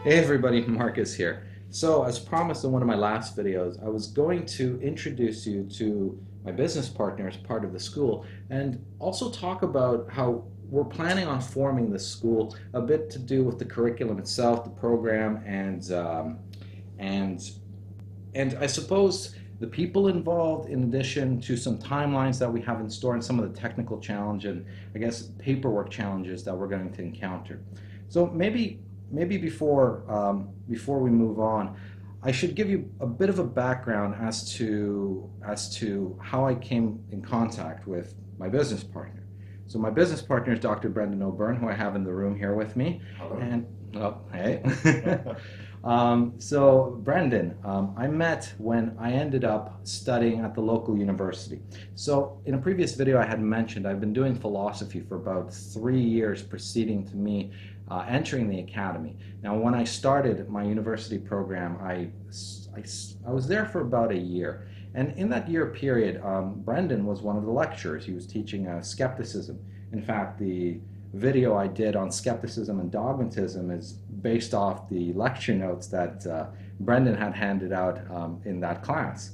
Hey everybody, Marcus here. So, as promised in one of my last videos, I was going to introduce you to my business partner as part of the school and also talk about how we're planning on forming the school, a bit to do with the curriculum itself, the program, and and I suppose the people involved, in addition to some timelines that we have in store and some of the technical challenge and I guess paperwork challenges that we're going to encounter. So maybe before we move on, I should give you a bit of a background as to how I came in contact with my business partner. So my business partner is Dr. Brendan O'Byrne, who I have in the room here with me. Hello. And oh, hey. So Brendan, I met when I ended up studying at the local university. So in a previous video I had mentioned I've been doing philosophy for about 3 years preceding to me entering the academy. Now when I started my university program, I was there for about a year. And in that year period, Brendan was one of the lecturers. He was teaching skepticism. In fact, the video I did on skepticism and dogmatism is based off the lecture notes that Brendan had handed out in that class.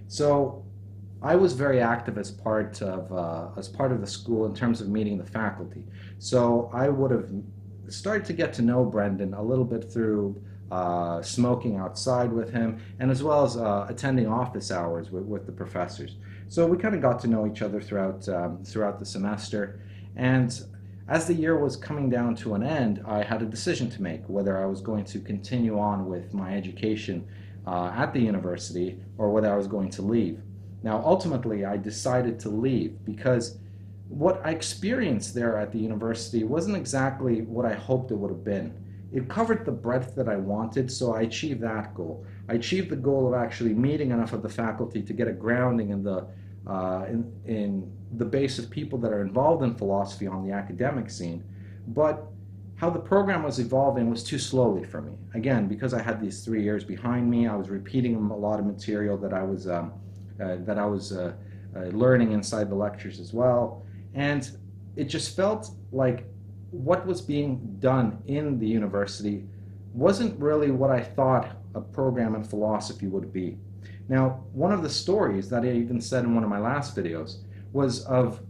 So I was very active as part of the school in terms of meeting the faculty. So I would have started to get to know Brendan a little bit through smoking outside with him, and as well as attending office hours with the professors. So we kind of got to know each other throughout the semester, and as the year was coming down to an end, I had a decision to make whether I was going to continue on with my education at the university or whether I was going to leave. Now, ultimately, I decided to leave because what I experienced there at the university wasn't exactly what I hoped it would have been. It covered the breadth that I wanted, so I achieved that goal. I achieved the goal of actually meeting enough of the faculty to get a grounding in the base of people that are involved in philosophy on the academic scene. But how the program was evolving was too slowly for me. Again, because I had these 3 years behind me, I was repeating a lot of material that I was learning inside the lectures as well. And it just felt like what was being done in the university wasn't really what I thought a program in philosophy would be. Now, one of the stories that I even said in one of my last videos was of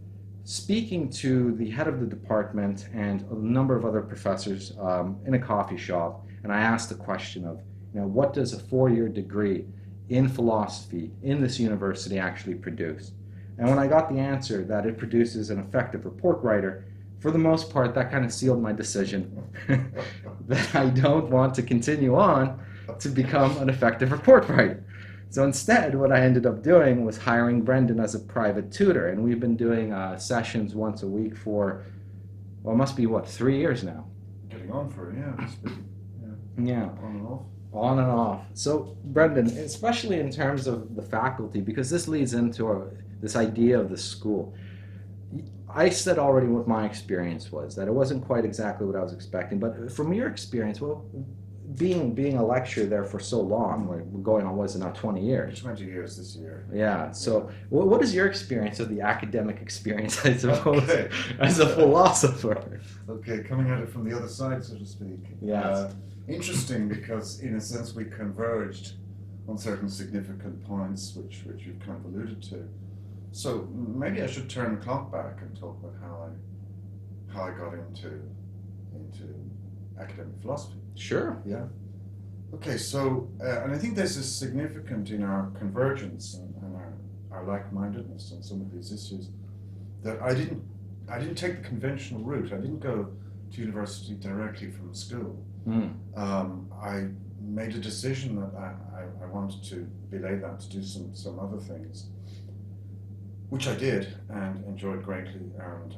speaking to the head of the department and a number of other professors in a coffee shop, and I asked the question of, what does a 4-year degree in philosophy in this university actually produce? And when I got the answer that it produces an effective report writer, for the most part, that kind of sealed my decision that I don't want to continue on to become an effective report writer. So instead, what I ended up doing was hiring Brendan as a private tutor, and we've been doing sessions once a week for, well, it must be, 3 years now? Getting on for it, yeah. It's been, Yeah. on and off. On and off. So, Brendan, especially in terms of the faculty, because this leads into this idea of the school. I said already what my experience was, that it wasn't quite exactly what I was expecting. But from your experience, well, being a lecturer there for so long, we're going on, was it now 20 years? 20 years this year. Yeah. So, what is your experience of the academic experience, I suppose, Okay. as a philosopher? Okay, coming at it from the other side, so to speak. Yes. Interesting because, in a sense, we converged on certain significant points, which you've kind of alluded to. So maybe I should turn the clock back and talk about how I got into academic philosophy. Sure. Yeah. Okay. So and I think this is significant in our convergence and our like-mindedness on some of these issues. That I didn't take the conventional route. I didn't go to university directly from school. I made a decision that I wanted to belay that to do some other things, which I did and enjoyed greatly, and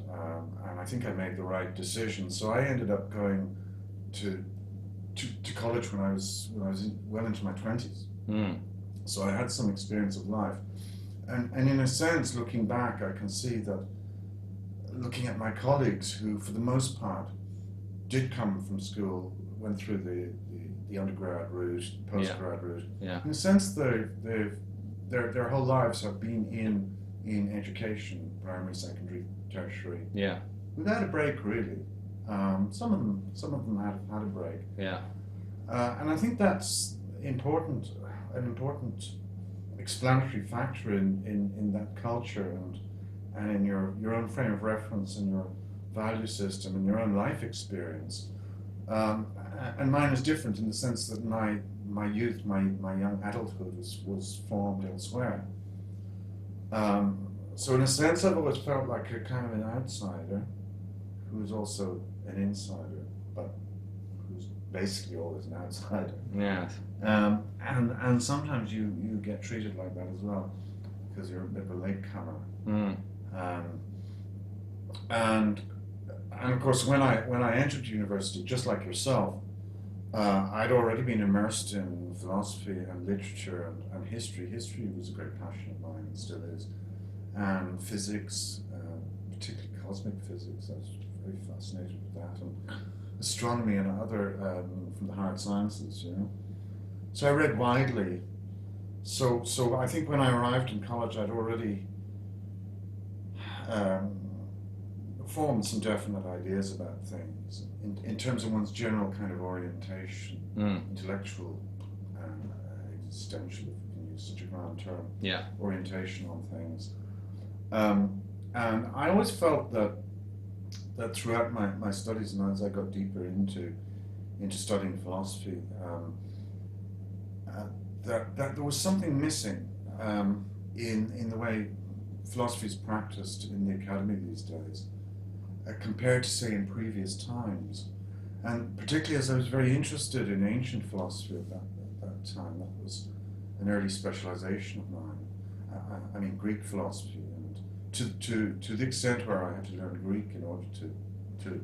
I think I made the right decision. So I ended up going to college when I was well into my 20s. So I had some experience of life, and in a sense, looking back, I can see that looking at my colleagues who, for the most part, did come from school, went through the undergrad route, postgrad route. Yeah. In a sense, their whole lives have been in education, primary, secondary, tertiary. Yeah. Without a break, really. Some of them have had a break. Yeah. And I think that's important, an important explanatory factor in that culture and in your own frame of reference and your value system and your own life experience. And mine is different in the sense that my youth, my young adulthood was formed elsewhere. So in a sense, I've always felt like a kind of an outsider who is also an insider, but who's basically always an outsider. Yes. And sometimes you get treated like that as well because you're a bit of a latecomer. Mm. And of course, when I entered university, just like yourself, I'd already been immersed in philosophy and literature and history. History was a great passion of mine and still is. And physics, particularly cosmic physics, I was very fascinated with that. And astronomy and other from the hard sciences, you know. So I read widely. So I think when I arrived in college, I'd already formed some definite ideas about things in terms of one's general kind of orientation, intellectual and existential, if you can use such a grand term, orientation on things. And I always felt that throughout my studies and as I got deeper into studying philosophy, that there was something missing in the way philosophy is practiced in the academy these days, compared to, say, in previous times. And particularly as I was very interested in ancient philosophy at that time, that was an early specialization of mine. I mean, Greek philosophy, and to the extent where I had to learn Greek in order to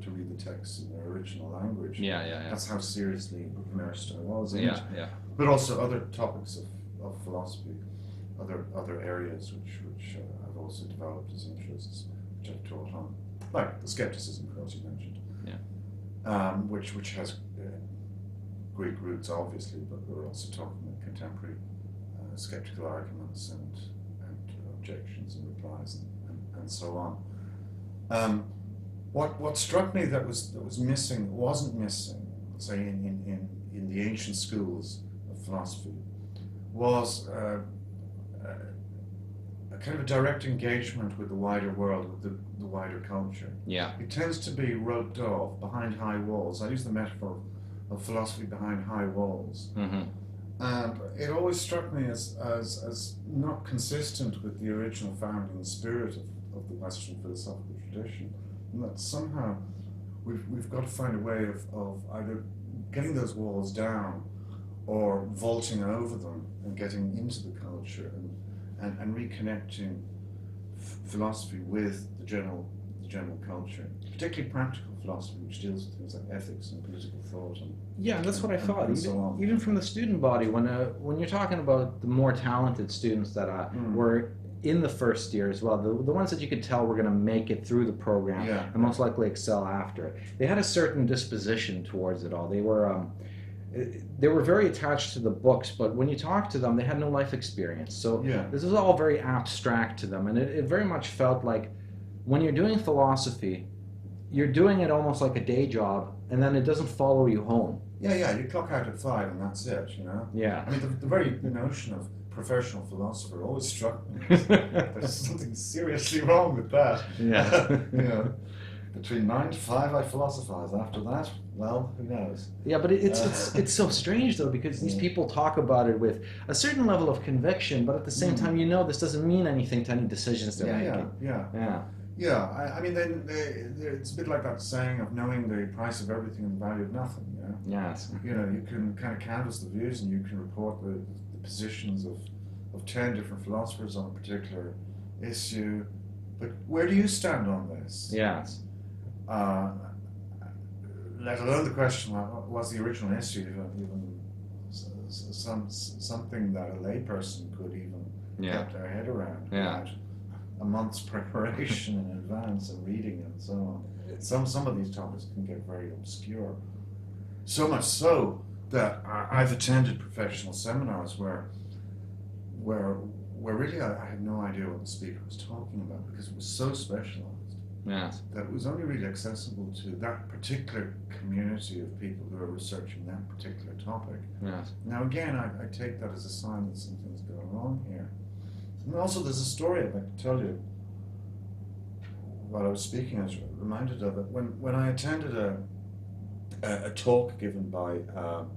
read the texts in their original language. Yeah. That's how seriously immersed I was in it. Yeah. But also other topics of philosophy, other areas which I've also developed as interests, which I've taught on, like the skepticism course you mentioned, which has Greek roots obviously, but we're also talking about contemporary skeptical arguments and objections and replies and so on. What struck me that wasn't missing, say in the ancient schools of philosophy, was a kind of a direct engagement with the wider world, with the wider culture. Yeah. It tends to be roped off behind high walls. I use the metaphor of philosophy behind high walls. Mm-hmm. And it always struck me as not consistent with the original founding spirit of the Western philosophical tradition. And that somehow we've got to find a way of either getting those walls down or vaulting over them and getting into the culture and reconnecting philosophy with the general culture, particularly practical philosophy, which deals with things like ethics and political thought. And that's what I thought. Even from the student body, when you're talking about the more talented students that were in the first year as well, the ones that you could tell were going to make it through the program and most likely excel after it, they had a certain disposition towards it all. They were very attached to the books, but when you talk to them, they had no life experience. So this is all very abstract to them, and it very much felt like when you're doing philosophy, you're doing it almost like a day job, and then it doesn't follow you home. Yeah, you clock out at 5 and that's it, you know? Yeah. I mean, the very notion of professional philosopher always struck me. There's something seriously wrong with that. Yeah. You know, between 9 to 5 I philosophize. After that, well, who knows? Yeah, but it's so strange though, because these people talk about it with a certain level of conviction, but at the same time, this doesn't mean anything to any decisions they're making. Yeah. I mean, it's a bit like that saying of knowing the price of everything and the value of nothing. You know? Yes. You know, you can kind of canvass the views and you can report the positions of 10 different philosophers on a particular issue, but where do you stand on this? Yes. Let alone the question, was the original issue even something that a layperson could even get their head around without a month's preparation in advance and reading and so on. Some of these topics can get very obscure. So much so that I've attended professional seminars where really I had no idea what the speaker was talking about because it was so specialized. Yes. that was only really accessible to that particular community of people who are researching that particular topic. Yes. Now, again, I take that as a sign that something's going wrong here. And also, there's a story I'd like to tell you. While I was speaking, I was reminded of it. When I attended a talk given by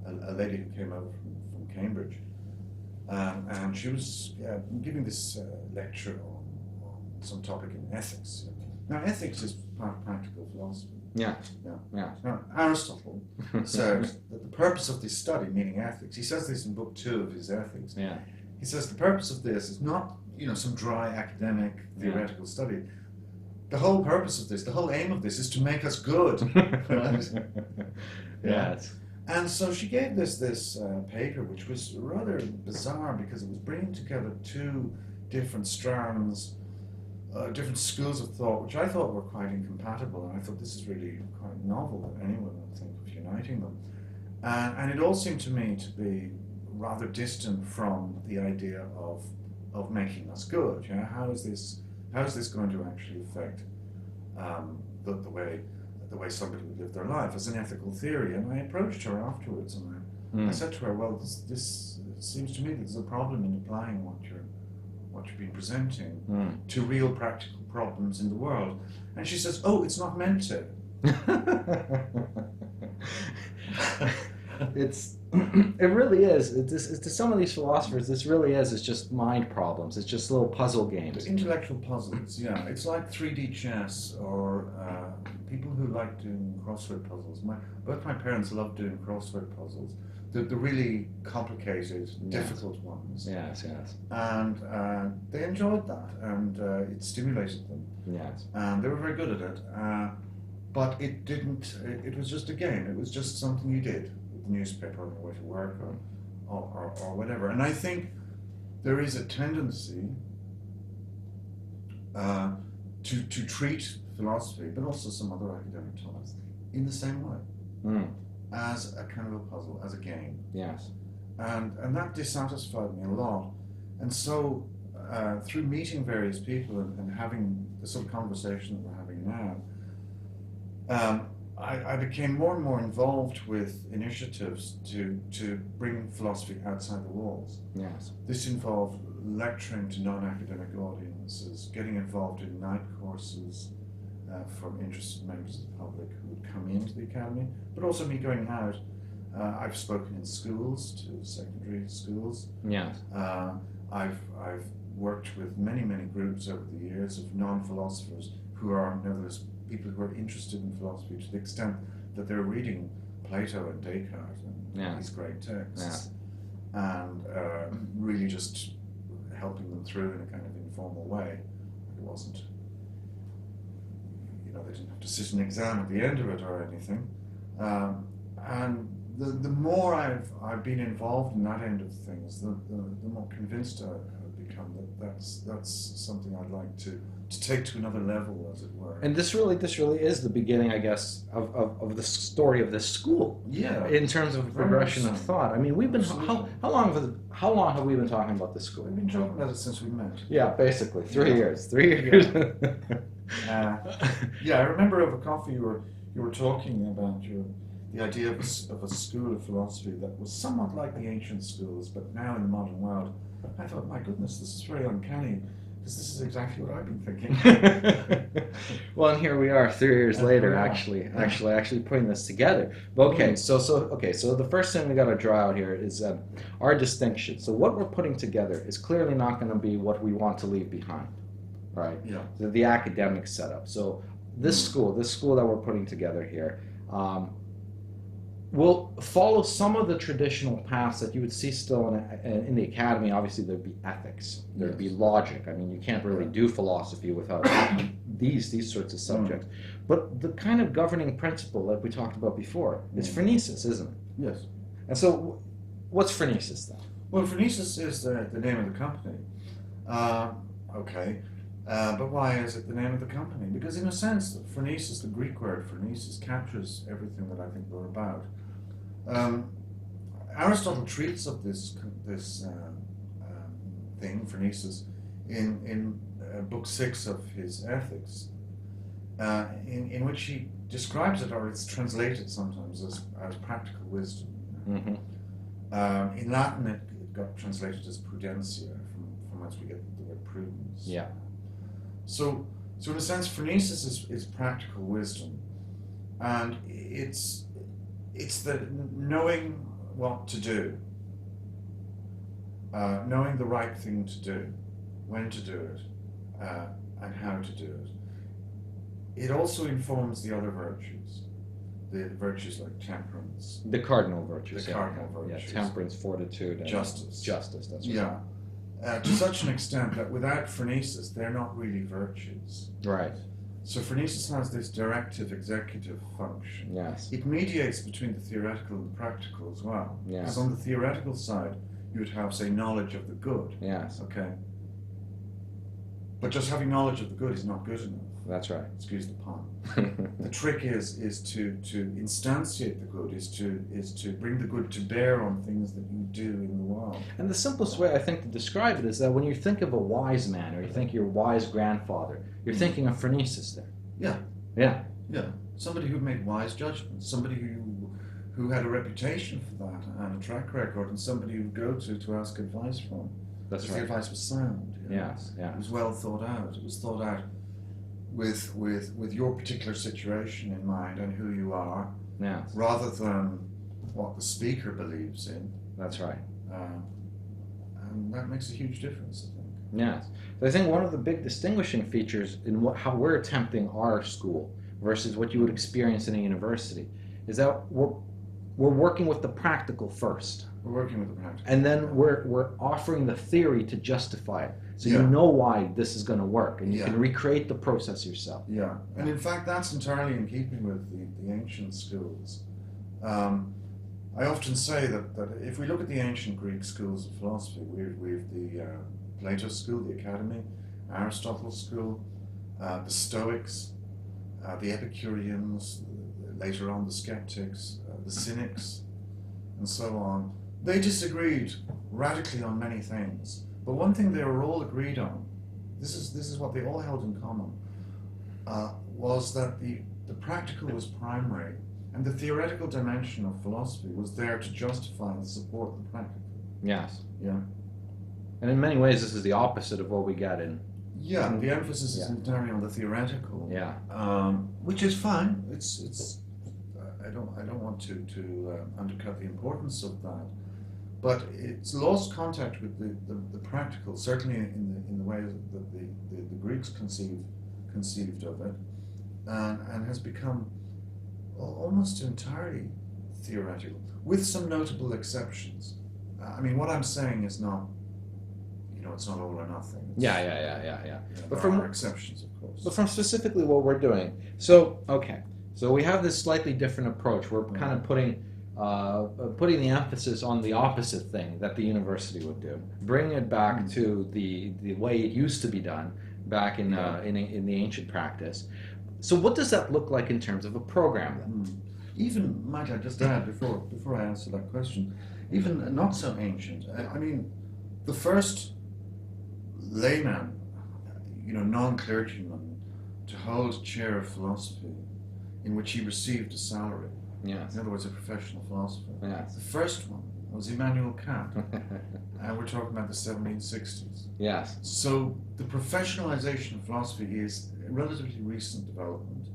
a lady who came over from Cambridge, and she was giving this lecture on some topic in ethics. Now, ethics is part of practical philosophy. Yeah. Yeah. Yeah. Now, Aristotle says that the purpose of this study, meaning ethics, he says this in book 2 of his Ethics. Yeah. He says the purpose of this is not, some dry academic theoretical study. The whole purpose of this, the whole aim of this, is to make us good. Right? Yes. And so she gave this paper, which was rather bizarre because it was bringing together 2 different strands, different schools of thought, which I thought were quite incompatible, and I thought this is really quite novel that anyone would think of uniting them. And it all seemed to me to be rather distant from the idea of making us good. How is this going to actually affect the way somebody would live their life as an ethical theory? And I approached her afterwards, and I said to her, well, this seems to me that there's a problem in applying what you're been presenting to real practical problems in the world. And she says, oh, it's not meant to. It really is. It's to some of these philosophers, this really is. It's just mind problems. It's just little puzzle games. The intellectual puzzles, yeah. It's like 3D chess or people who like doing crossword puzzles. Both my parents loved doing crossword puzzles. The really complicated, difficult ones. Yes, yes. And they enjoyed that, and it stimulated them. Yes. And they were very good at it. But it didn't, it was just a game. It was just something you did with the newspaper on your way to work or whatever. And I think there is a tendency to treat philosophy, but also some other academic topics, in the same way. As a kind of a puzzle, as a game. Yes. And that dissatisfied me a lot. And so through meeting various people and having the sort of conversation that we're having now, I became more and more involved with initiatives to bring philosophy outside the walls. Yes. This involved lecturing to non-academic audiences, getting involved in night courses for interested members of the public who would come into the academy, but also me going out. I've spoken in schools, to secondary schools. Yes. I've worked with many groups over the years of non-philosophers who are nevertheless people who are interested in philosophy to the extent that they're reading Plato and Descartes and these great texts, and really just helping them through in a kind of informal way. It wasn't, they didn't have to sit an exam at the end of it or anything. And the more I've been involved in that end of things, the more convinced I've become that that's something I'd like to take to another level, as it were. And this really is the beginning, I guess, of the story of this school. Yeah. In terms of progression of thought. I mean, we've been how long have we been talking about this school? We've been talking about it since we met. Yeah, basically 3 years. 3 years. Yeah, I remember over coffee you were talking about the idea of a school of philosophy that was somewhat like the ancient schools, but now in the modern world. I thought, my goodness, this is very uncanny, because this is exactly what I've been thinking. Well, and here we are 3 years later, actually putting this together. Okay, so the first thing we got to draw out here is our distinction. So what we're putting together is clearly not going to be what we want to leave behind, right? Yeah. The academic setup. So this school that we're putting together here, will follow some of the traditional paths that you would see still in the academy. Obviously, there'd be ethics, there'd be logic. I mean, you can't really do philosophy without these sorts of subjects. But the kind of governing principle, like we talked about before, is phronesis, isn't it? Yes. And so, what's phronesis then? Well, phronesis is the name of the company. Okay. But why is it the name of the company? Because in a sense, phronesis, the Greek word phronesis, captures everything that I think we're about. Aristotle treats of this thing, phronesis, in book 6 of his Ethics. in which he describes it, or it's translated sometimes as practical wisdom. Mm-hmm. In Latin, it got translated as prudentia, from whence we get the word prudence. Yeah. So in a sense, phronesis is practical wisdom, and it's the knowing what to do, knowing the right thing to do, when to do it, and how to do it. It also informs the other virtues, the virtues like temperance. The cardinal virtues. The cardinal virtues. Yeah, temperance, fortitude, and Justice. Justice, that's right. Yeah. To such an extent that without phronesis, they're not really virtues. Right. So phronesis has this directive executive function. Yes. It mediates between the theoretical and the practical as well. Yes. Because on the theoretical side, you would have, say, knowledge of the good. Yes. Okay. But just having knowledge of the good is not good enough. That's right. Excuse the pun. The trick is to instantiate the good, is to bring the good to bear on things that you do in the world. And the simplest way I think to describe it is that when you think of a wise man, or you think of your wise grandfather, you're thinking of phronesis there. Yeah. Yeah. Yeah. Somebody who made wise judgments, somebody who had a reputation for that and a track record, and somebody you would go to ask advice from. That's because right. the advice was sound. You know? Yes. Yeah. It was well thought out. It was thought out with your particular situation in mind and who you are, Yes. rather than what the speaker believes in. That's right. And that makes a huge difference, I think. Yes. So I think one of the big distinguishing features in how we're attempting our school versus what you would experience in a university is that we're working with the practical first. We're working with the practical. And then we're offering the theory to justify it. So you Yeah. know why this is going to work, and you Yeah. can recreate the process yourself. Yeah, and in fact, that's entirely in keeping with the ancient schools. I often say that if we look at the ancient Greek schools of philosophy, we've the Plato school, the Academy, Aristotle's school, the Stoics, the Epicureans, later on the Skeptics, the Cynics, and so on. They disagreed radically on many things, but one thing they were all agreed on, this is what they all held in common, was that the practical was primary, and the theoretical dimension of philosophy was there to justify and support the practical. Yes. Yeah. And in many ways, this is the opposite of what we get in. Yeah, the emphasis is entirely on the theoretical. Yeah. Which is fine. It's. I don't want to undercut the importance of that, but it's lost contact with the practical. Certainly in the way that the Greeks conceived of it, and has become almost entirely theoretical, with some notable exceptions. I mean, what I'm saying is not, it's not all or nothing. Yeah. But there are exceptions, of course. But from specifically what we're doing, so we have this slightly different approach. We're kind of putting the emphasis on the opposite thing that the university would do, bringing it back to the way it used to be done back in the ancient practice. So what does that look like in terms of a program then? Even, might I just add, before I answer that question, even not so ancient, I mean, the first layman, non-clergyman, to hold a chair of philosophy in which he received a salary, Yes. in other words, a professional philosopher. Yes. The first one was Immanuel Kant, and we're talking about the 1760s. Yes. So the professionalization of philosophy is a relatively recent development.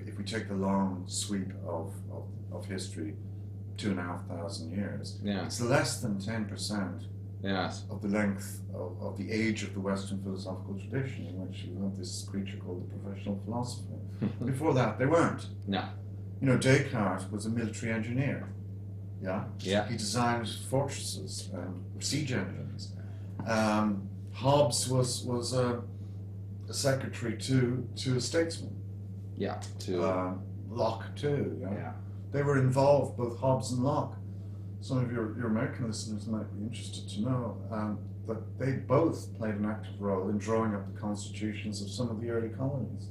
If we take the long sweep of history, 2,500 years, Yeah. it's less than 10% Yes. of the length of the age of the Western philosophical tradition, in which you have this creature called the professional philosopher. Before that, they weren't. No. Descartes was a military engineer. Yeah. Yeah. He designed fortresses and siege engines. Hobbes was a secretary to a statesman. Yeah. Locke too. Yeah? Yeah. They were involved, both Hobbes and Locke. Some of your American listeners might be interested to know that they both played an active role in drawing up the constitutions of some of the early colonies.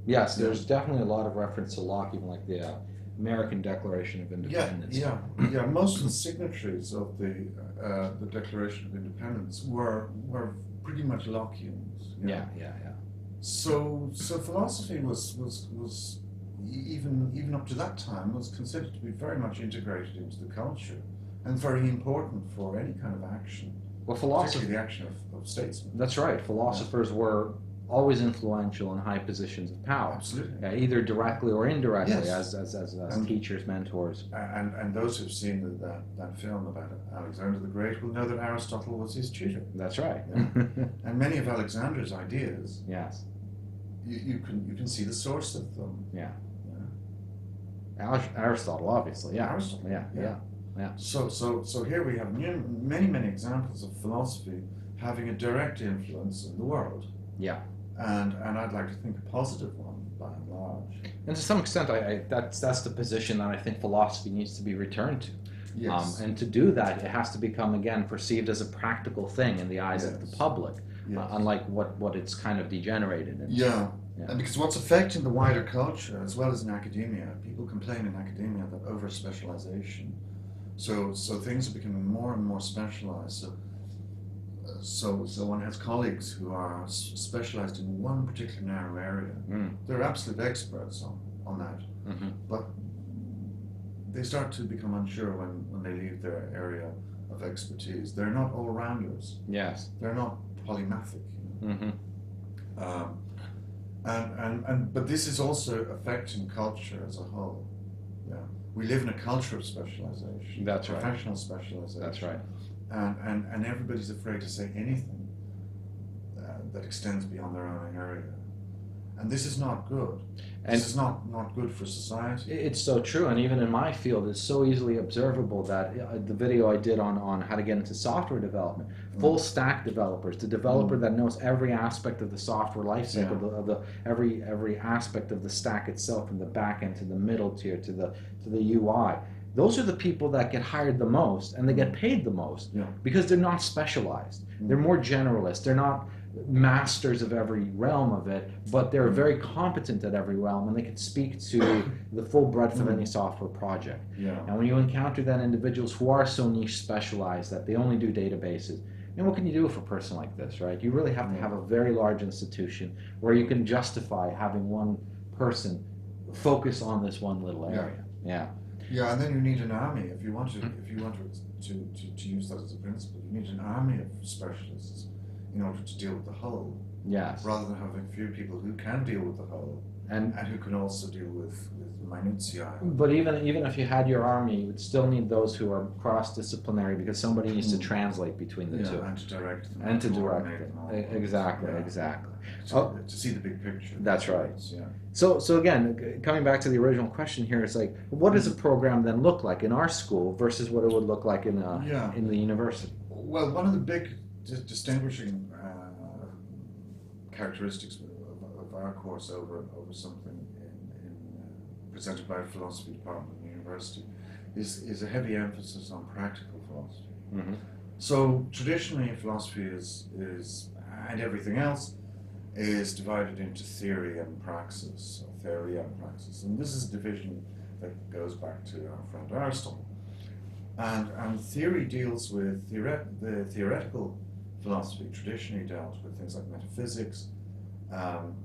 Yes, there's definitely a lot of reference to Locke, even like the American Declaration of Independence. Yeah. Most of the signatories of the Declaration of Independence were pretty much Lockeans. Yeah. So philosophy was even up to that time was considered to be very much integrated into the culture and very important for any kind of action, Well, philosophy. particularly the action of statesmen. That's right. Philosophers were always influential in high positions of power, Absolutely. either directly or indirectly, Yes. as teachers, mentors. And those who've seen that film about Alexander the Great will know that Aristotle was his tutor. That's right. Yeah. And many of Alexander's ideas, Yes. you can see the source of them. Yeah. Yeah. Aristotle, obviously. Yeah. Aristotle. Yeah. So here we have many examples of philosophy having a direct influence in the world. Yeah. And I'd like to think a positive one by and large. And to some extent, that's the position that I think philosophy needs to be returned to. Yes. And to do that, it has to become, again, perceived as a practical thing in the eyes of the public, Yes. unlike what it's kind of degenerated into. Yeah. Yeah. And because what's affecting the wider culture as well as in academia, people complain in academia about over specialization. So things are becoming more and more specialized. So one has colleagues who are specialized in one particular narrow area. They're absolute experts on that. Mm-hmm. But they start to become unsure when they leave their area of expertise. They're not all-rounders. Yes. They're not polymathic. Mm-hmm. But this is also affecting culture as a whole. Yeah, we live in a culture of specialization. That's right. Professional specialization. That's right. And everybody's afraid to say anything that extends beyond their own area. And this is not good. This is not good for society. It's so true, and even in my field, it's so easily observable that the video I did on how to get into software development, full stack developers, the developer that knows every aspect of the software lifecycle, of the every aspect of the stack itself, from the back end to the middle tier to the UI. Those are the people that get hired the most and they get paid the most because they're not specialized. They're more generalist. They're not masters of every realm of it, but they're very competent at every realm and they can speak to the full breadth of any software project. And when you encounter then individuals who are so niche specialized that they only do databases, and what can you do for a person like this, right? You really have to have a very large institution where you can justify having one person focus on this one little area. Yeah, and then you need an army if you want to use that as a principle. You need an army of specialists in order to deal with the whole. Yes. Rather than having a few people who can deal with the whole and who can also deal with minutiae. But even if you had your army, you would still need those who are cross-disciplinary because somebody needs to translate between the two. And to direct them. And to direct it. Exactly. To see the big picture. That's right. Yeah. So again, coming back to the original question here, it's like, what does a program then look like in our school versus what it would look like in the university? Well, one of the big distinguishing characteristics of our course over something presented by a philosophy department in the university is a heavy emphasis on practical philosophy. Mm-hmm. So traditionally, philosophy is and everything else is divided into theory and praxis, or theory and praxis, and this is a division that goes back to our friend Aristotle. And theory deals with the theoretical philosophy traditionally dealt with things like metaphysics and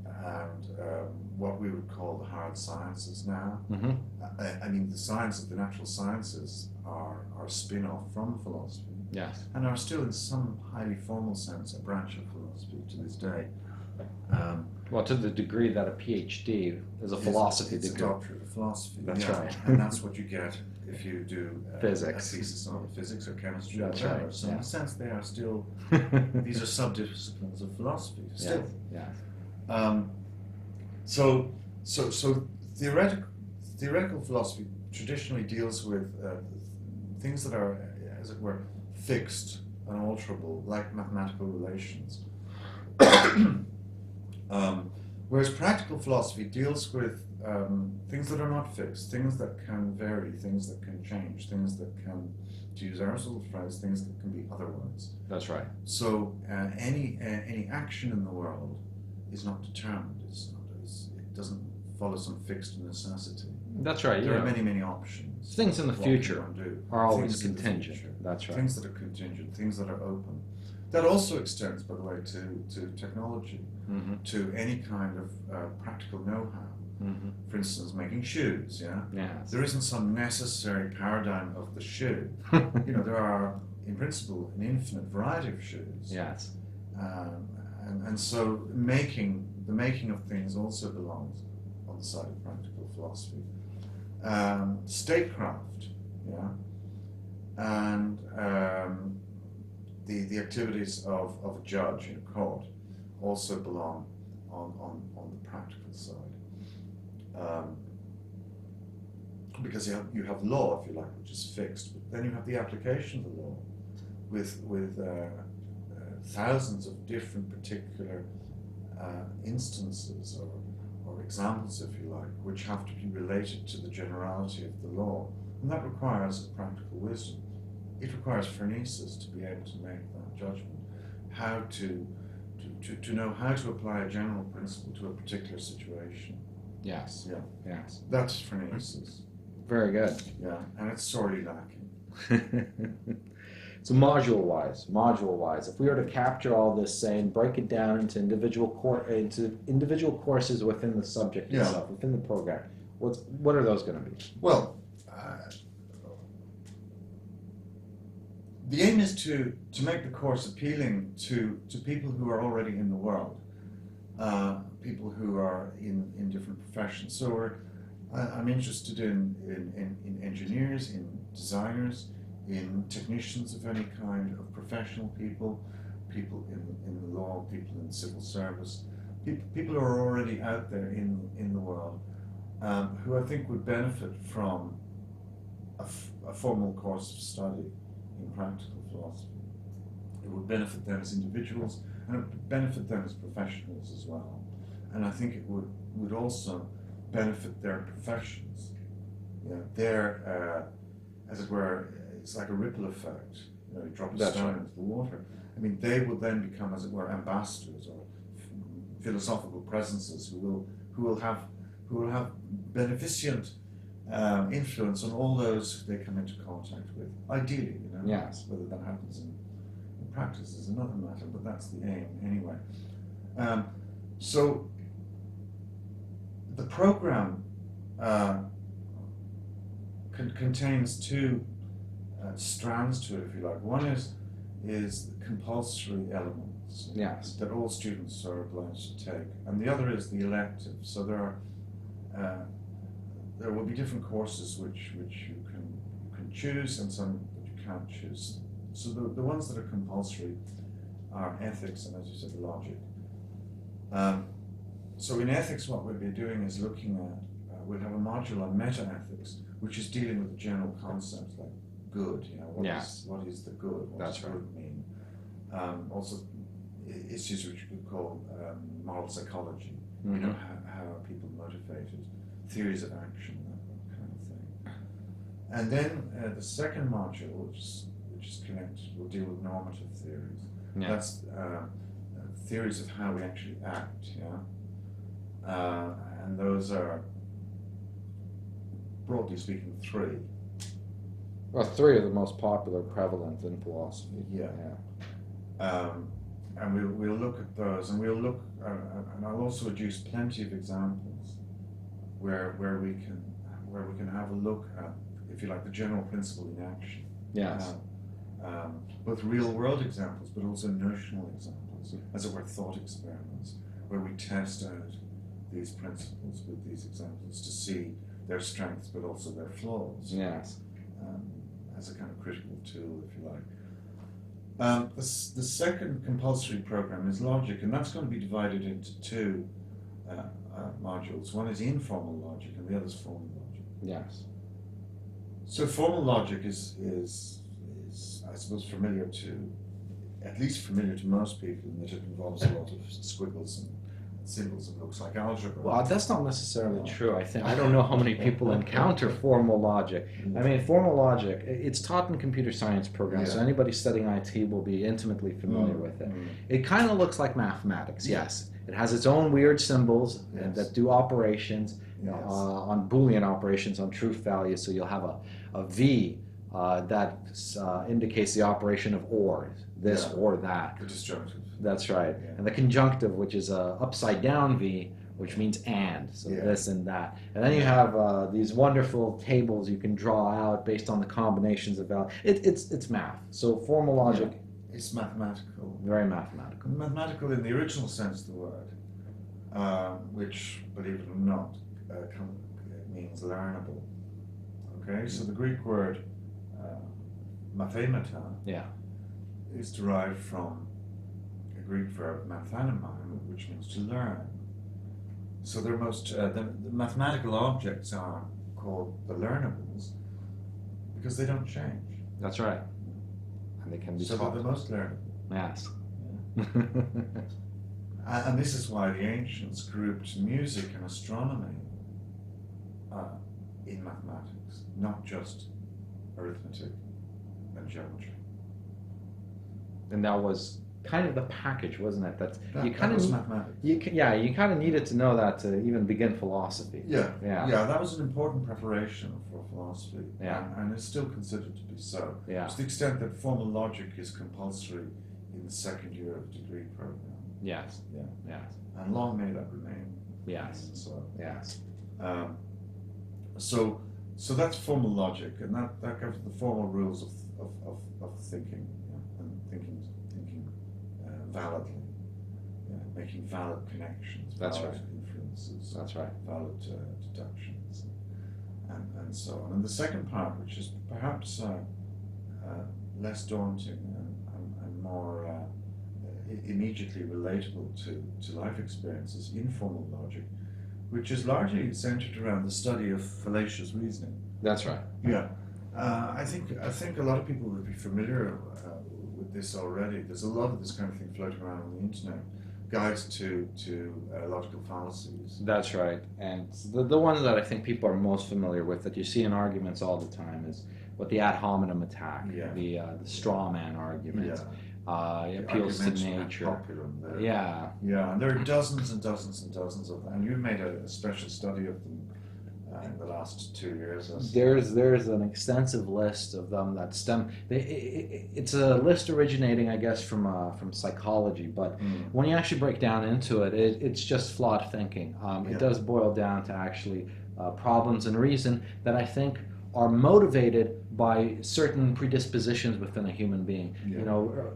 what we would call the hard sciences now. Mm-hmm. I mean, the science of the natural sciences are a spin-off from philosophy. Yes. And are still in some highly formal sense a branch of philosophy to this day. Well, to the degree that a PhD is a philosophy degree. It's a doctorate of philosophy. That's right. And that's what you get if you do physics. A thesis on physics or chemistry. That's or whatever. right. So in a sense, they are still, these are subdisciplines of philosophy still. Yes. So theoretical philosophy traditionally deals with things that are, as it were, fixed and alterable, like mathematical relations. Whereas practical philosophy deals with things that are not fixed, things that can vary, things that can change, things that can, to use Aristotle's phrase, things that can be otherwise. That's right. So any action in the world is not determined. It doesn't follow some fixed necessity. That's right. There are many options. Things in the future are always contingent. That's right. Things that are contingent, things that are open. That also extends, by the way, to technology, Mm-hmm. to any kind of practical know-how. Mm-hmm. For instance, making shoes. Yeah, Yes. there isn't some necessary paradigm of the shoe. There are, in principle, an infinite variety of shoes. Yes. And so the making of things also belongs on the side of practical philosophy. Statecraft, yeah, and the activities of a judge in a court also belong on the practical side. Because you have law, if you like, which is fixed, but then you have the application of the law with thousands of different particular instances or examples, if you like, which have to be related to the generality of the law. And that requires practical wisdom. It requires phronesis to be able to make that judgment, how to know how to apply a general principle to a particular situation. Yes. Yeah. Yes. That's phronesis. Very good. Yeah, and it's sorely lacking. So module-wise, if we were to capture all this, say, and break it down into individual courses within the subject itself, within the program, what are those going to be? Well, the aim is to make the course appealing to people who are already in the world, people who are in different professions. So I'm interested in engineers, in designers, in technicians of any kind, of professional people in the law, people in civil service, people who are already out there in the world, who I think would benefit from a formal course of study in practical philosophy. It would benefit them as individuals, and it would benefit them as professionals as well. And I think it would also benefit their professions. As it were, it's like a ripple effect. You drop a stone into the water. I mean, they will then become, as it were, ambassadors or philosophical presences who will have beneficent influence on all those they come into contact with. Ideally, Yes. Whether that happens in practice is another matter, but that's the aim anyway. So the program contains two strands to it, if you like. One is the compulsory elements that all students are obliged to take, and the other is the elective. So there will be different courses which you can choose, and some that you can't choose. So the ones that are compulsory are ethics and, as you said, logic. So in ethics, what we'll be doing is looking at, we'll have a module on meta-ethics, which is dealing with the general concepts like good, what is the good, what does good mean? Also issues which we could call moral psychology, Mm-hmm. How are people motivated, theories of action, that kind of thing. And then the second module, which is connected, will deal with normative theories. Yeah. That's theories of how we actually act, and those are, broadly speaking, three. Well, three are the most popular, prevalent in philosophy. Yeah. And we'll look at those, and we'll look, and I'll also adduce plenty of examples where we can have a look at, if you like, the general principle in action. Yes. Both real-world examples, but also notional examples, as it were, thought experiments, where we test out these principles with these examples to see their strengths, but also their flaws. Yes. As a kind of critical tool, if you like. The second compulsory program is logic, and that's going to be divided into two modules. One is informal logic, and the other is formal logic. Yes. So formal logic is I suppose at least familiar to most people, in that it involves a lot of squiggles and symbols and looks like algebra. Well, that's not necessarily true. I don't know how many people encounter formal logic. I mean, formal logic, it's taught in computer science programs, so anybody studying IT will be intimately familiar with it. It kind of looks like mathematics, yes. It has its own weird symbols that do operations on Boolean operations on truth values. So you'll have a V that indicates the operation of or, this or that. The disjunctive. That's right. Yeah. And the conjunctive, which is a upside down V, which means and, so this and that. And then you have these wonderful tables you can draw out based on the combinations of values. It's math. So formal logic. Yeah. It's mathematical. Very mathematical. Mathematical in the original sense of the word, which, believe it or not, means learnable. Okay, so the Greek word mathemata is derived from a Greek verb mathanamai, which means to learn. So they're the mathematical objects are called the learnables because they don't change. That's right. And they can be so taught. They're the most learnable. Yes. Yeah. And this is why the ancients grouped music and astronomy in mathematics, not just arithmetic and geometry. And that was kind of the package, wasn't it? That was mathematics. You kind of needed to know that to even begin philosophy. Yeah. That was an important preparation for philosophy. Yeah. And it's still considered to be so. Yeah. To the extent that formal logic is compulsory in the second year of the degree program. Yes. Yeah. Yes. And long may that remain. Yes. So. Yes. So that's formal logic, and that gives the formal rules of thinking, and thinking validly, making valid connections, That's valid right. inferences, That's right. valid deductions, and so on. And the second part, which is perhaps less daunting and more immediately relatable to life experiences, informal logic, which is largely centered around the study of fallacious reasoning. That's right. Yeah, I think a lot of people would be familiar with this already. There's a lot of this kind of thing floating around on the internet, guides to logical fallacies. That's right. And the one that I think people are most familiar with, that you see in arguments all the time, is what the ad hominem attack, the straw man argument. It appeals to nature. Yeah, and there are dozens and dozens and dozens of them. And you've made a special study of them in the last 2 years. There's an extensive list of them that stem. It's a list originating, I guess, from psychology. But when you actually break down into it, it's just flawed thinking. It does boil down to actually problems and reason that I think are motivated by certain predispositions within a human being. You know,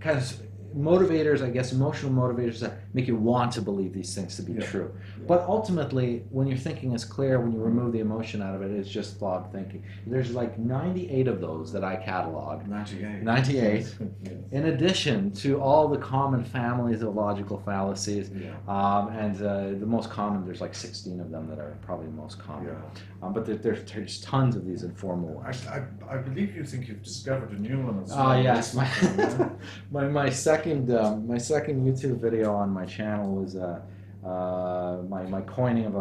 kind of motivators, I guess, emotional motivators that make you want to believe these things to be true. But ultimately, when your thinking is clear, when you remove the emotion out of it, it's just flawed thinking. There's like 98 of those that I cataloged. 98. In addition to all the common families of logical fallacies. And the most common, there's like 16 of them that are probably the most common. But there's tons of these informal ones. I believe you think you've discovered a new one. Yes. My second YouTube video on my channel was my coining of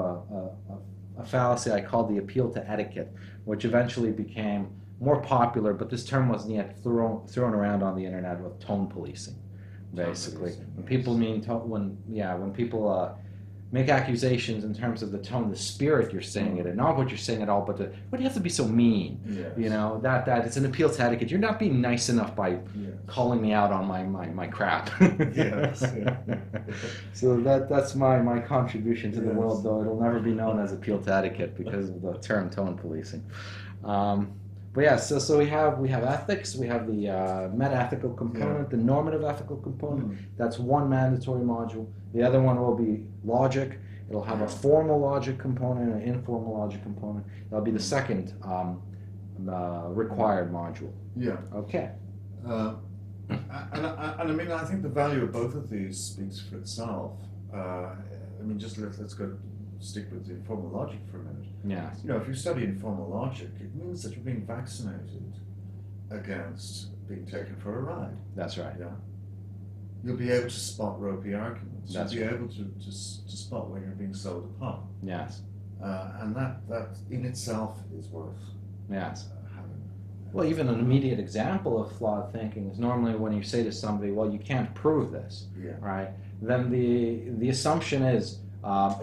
a fallacy I called the appeal to etiquette, which eventually became more popular, but this term wasn't yet thrown around on the internet with tone policing, basically. When people when people make accusations in terms of the tone, the spirit you're saying it in, not what you're saying at all, but why do you have to be so mean? You know, that it's an appeal to etiquette. You're not being nice enough by calling me out on my crap. So that's my contribution to the world, though it'll never be known as appeal to etiquette because of the term tone policing. But yeah, so we have ethics, we have the meta-ethical component, the normative ethical component. That's one mandatory module. The other one will be logic. It'll have a formal logic component and an informal logic component. That'll be the second required module. Okay. And I mean, I think the value of both of these speaks for itself. I mean, just let's stick with the informal logic for a minute. Yes. You know, if you study informal logic, it means that you're being vaccinated against being taken for a ride. That's right. You'll be able to spot ropey arguments. That's You'll be able to spot when you're being sold a pump. Yes. And that in itself is worth having. Well, even an immediate example of flawed thinking is normally when you say to somebody, well, you can't prove this, right? Then the assumption is,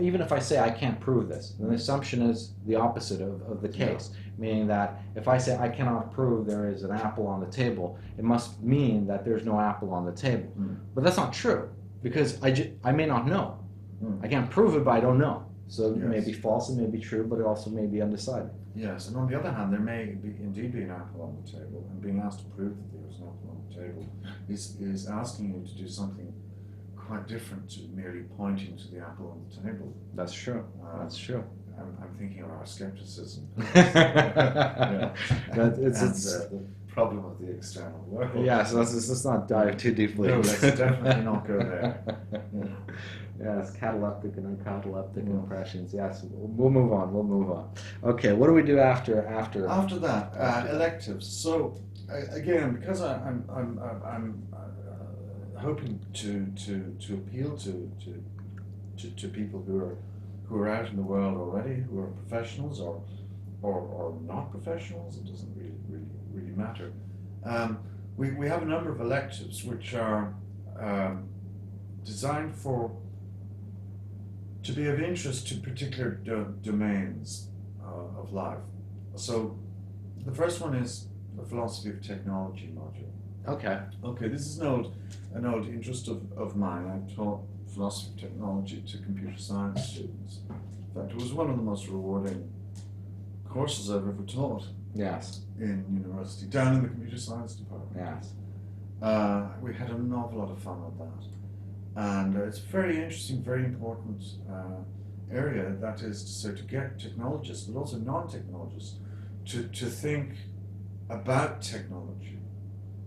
even if I say I can't prove this, then the assumption is the opposite of the case, meaning that if I say I cannot prove there is an apple on the table, it must mean that there's no apple on the table. But that's not true, because I may not know. I can't prove it, but I don't know. So it may be false, it may be true, but it also may be undecided. Yes, and on the other hand, there may indeed be an apple on the table, and being asked to prove that there is an apple on the table is asking you to do something quite different to merely pointing to the apple on the table. That's true. That's true. I'm thinking of our skepticism. Yeah. It's the problem of the external world. Yeah, so let's not dive too deeply. No, let's definitely not go there. Yes, cataleptic and uncataleptic impressions. Yes, we'll move on. We'll move on. Okay, what do we do after? After that, electives. So again, because I'm hoping to appeal to people who are out in the world already, who are professionals or not professionals. It doesn't really matter. We have a number of electives which are designed to be of interest to particular domains of life. So the first one is the philosophy of technology module. Okay, this is an old interest of mine. I taught philosophy of technology to computer science students. In fact, it was one of the most rewarding courses I've ever taught. Yes. In university, down in the computer science department. Yes. We had an awful lot of fun with that. And it's a very interesting, very important area, that is to get technologists, but also non-technologists, to think about technology,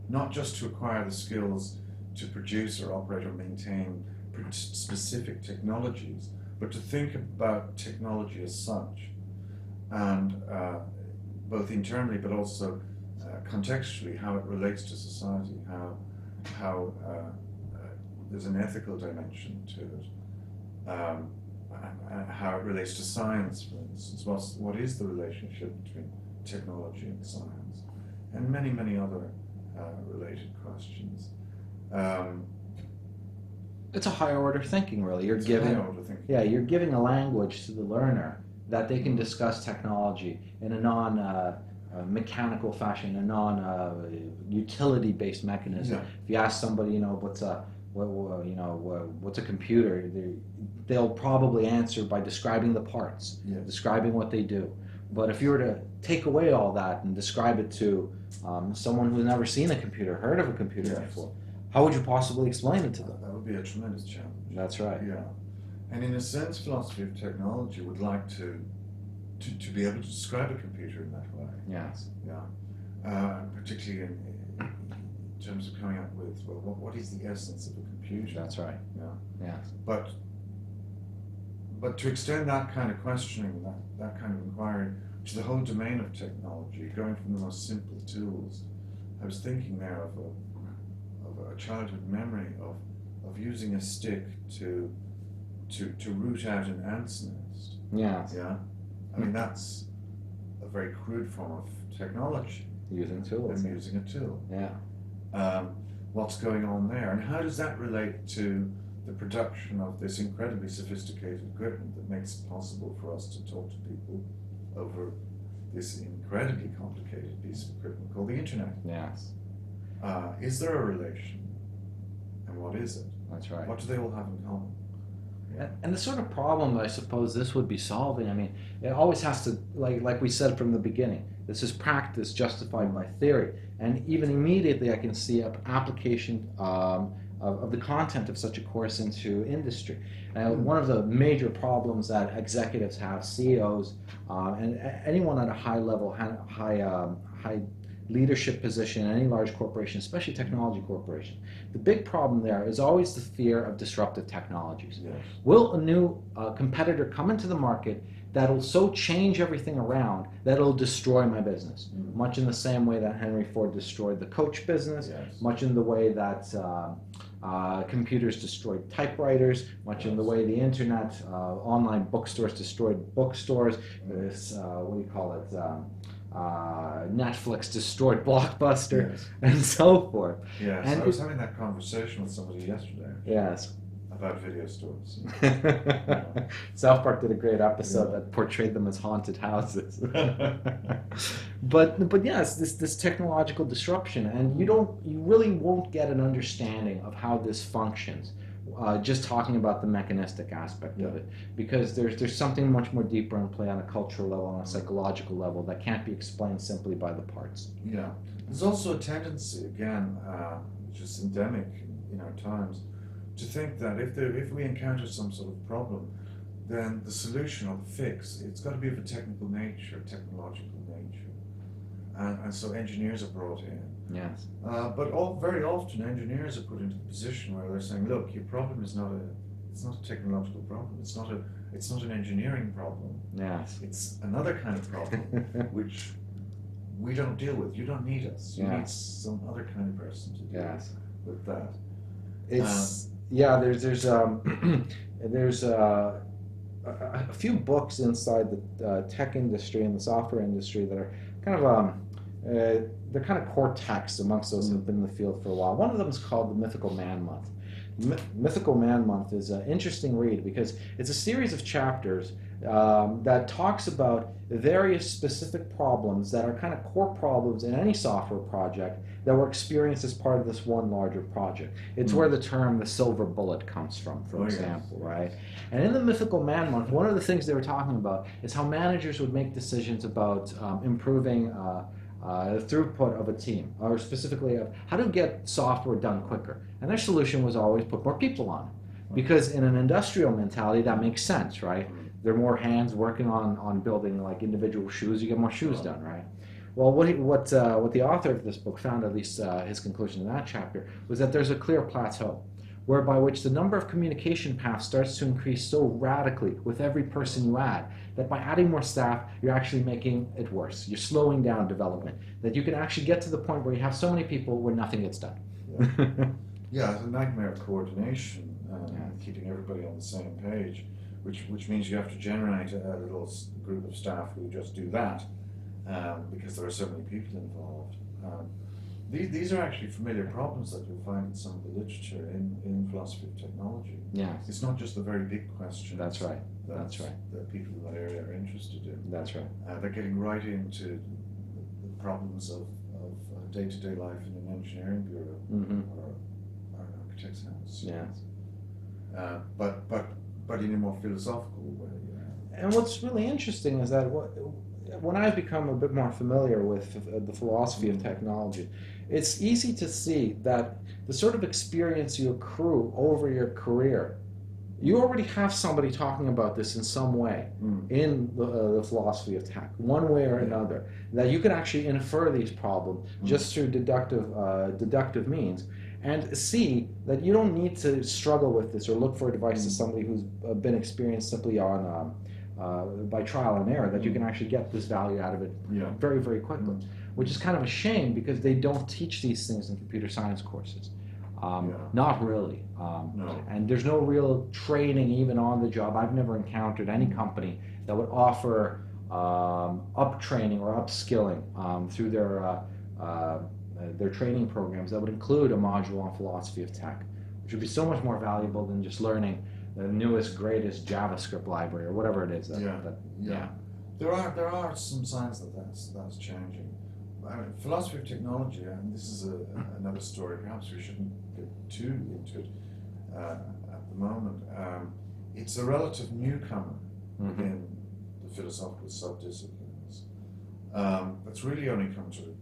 not just to acquire the skills to produce or operate or maintain specific technologies, but to think about technology as such, and both internally but also contextually, how it relates to society, how there's an ethical dimension to it, how it relates to science, for instance. What is the relationship between technology and science, and many other related questions. It's a higher order thinking, really. You're giving a language to the learner that they can discuss technology in a non-mechanical fashion, a non-utility-based mechanism. Yeah. If you ask somebody, what's a computer, they'll probably answer by describing the parts, describing what they do. But if you were to take away all that and describe it to someone who's never seen a computer, heard of a computer before, how would you possibly explain it to them? That would be a tremendous challenge. That's right. Yeah. And in a sense, philosophy of technology would like to be able to describe a computer in that way. Yes. Yeah. Particularly in terms of coming up with, well, what is the essence of a computer? That's right. Yeah. Yes. But to extend that kind of questioning, that kind of inquiry to the whole domain of technology, going from the most simple tools, I was thinking there of a childhood memory of using a stick to root out an ant's nest. Yes. Yeah. I mean, that's a very crude form of technology. Using tools. And using a tool. Yeah. What's going on there, and how does that relate to the production of this incredibly sophisticated equipment that makes it possible for us to talk to people over this incredibly complicated piece of equipment called the internet? Yes. Is there a relation? And what is it? That's right. What do they all have in common? And the sort of problem that I suppose this would be solving, I mean, it always has to, like we said from the beginning, this is practice justified by theory. And even immediately I can see an application of the content of such a course into industry. One of the major problems that executives have, CEOs, and anyone at a high level, high leadership position in any large corporation, especially technology corporation, the big problem there is always the fear of disruptive technologies. Yes. Will a new competitor come into the market that'll so change everything around that it'll destroy my business? Much in the same way that Henry Ford destroyed the coach business, much in the way that computers destroyed typewriters, much in the way the internet, online bookstores destroyed bookstores, this, what do you call it, Netflix destroyed Blockbuster, and so forth. Yes, and I was having that conversation with somebody yesterday. Yes. about video stores. South Park did a great episode Yeah. that portrayed them as haunted houses. But yes, this technological disruption, and you really won't get an understanding of how this functions. Just talking about the mechanistic aspect of it, because there's something much more deeper in play on a cultural level, on a psychological level, that can't be explained simply by the parts. Yeah. There's also a tendency, again, which is endemic in our times, to think that if we encounter some sort of problem, then the solution or the fix, it's got to be of a technical nature, technological nature. And so engineers are brought in. Yes. But very often engineers are put into the position where they're saying, look, your problem is not a technological problem. It's not an engineering problem. Yes. It's another kind of problem, which we don't deal with. You don't need us. You need some other kind of person to deal with that. It's there's a few books inside the tech industry and the software industry that are kind of they're kind of core texts amongst those who've been in the field for a while. One of them is called the Mythical Man Month. Mythical Man Month is an interesting read because it's a series of chapters that talks about various specific problems that are kind of core problems in any software project that were experienced as part of this one larger project. It's where the term the silver bullet comes from, for example, right? And in the Mythical Man Month, one of the things they were talking about is how managers would make decisions about improving the throughput of a team, or specifically of how to get software done quicker. And their solution was always put more people on it. Because in an industrial mentality, that makes sense, right? There are more hands working on building like individual shoes, you get more shoes done, right? Well, what the author of this book found, at least his conclusion in that chapter, was that there's a clear plateau, whereby which the number of communication paths starts to increase so radically with every person you add, that by adding more staff, you're actually making it worse. You're slowing down development, that you can actually get to the point where you have so many people where nothing gets done. Yeah, it's a nightmare of coordination, keeping everybody on the same page, which means you have to generate a little group of staff who just do that, because there are so many people involved. These are actually familiar problems that you'll find in some of the literature in philosophy of technology. Yeah. It's not just the very big questions. That's right. That people in that area are interested in. That's right. They're getting right into the problems of day-to-day life in an engineering bureau or an architect's house. Yes. But in a more philosophical way. And what's really interesting is that when I've become a bit more familiar with the philosophy of technology, it's easy to see that the sort of experience you accrue over your career, you already have somebody talking about this in some way in the philosophy of tech, one way or another, that you can actually infer these problems just through deductive means, and see that you don't need to struggle with this or look for advice to somebody who's been experienced simply on by trial and error, that you can actually get this value out of it very, very quickly, which is kind of a shame because they don't teach these things in computer science courses. Not really. No. And there's no real training even on the job. I've never encountered any company that would offer up training or upskilling through their training programs that would include a module on philosophy of tech, which would be so much more valuable than just learning the newest, greatest JavaScript library or whatever it is. There are some signs that's changing. I mean, philosophy of technology, and this is another story. Perhaps we shouldn't get too into it at the moment. It's a relative newcomer in the philosophical subdisciplines. That's really only come to.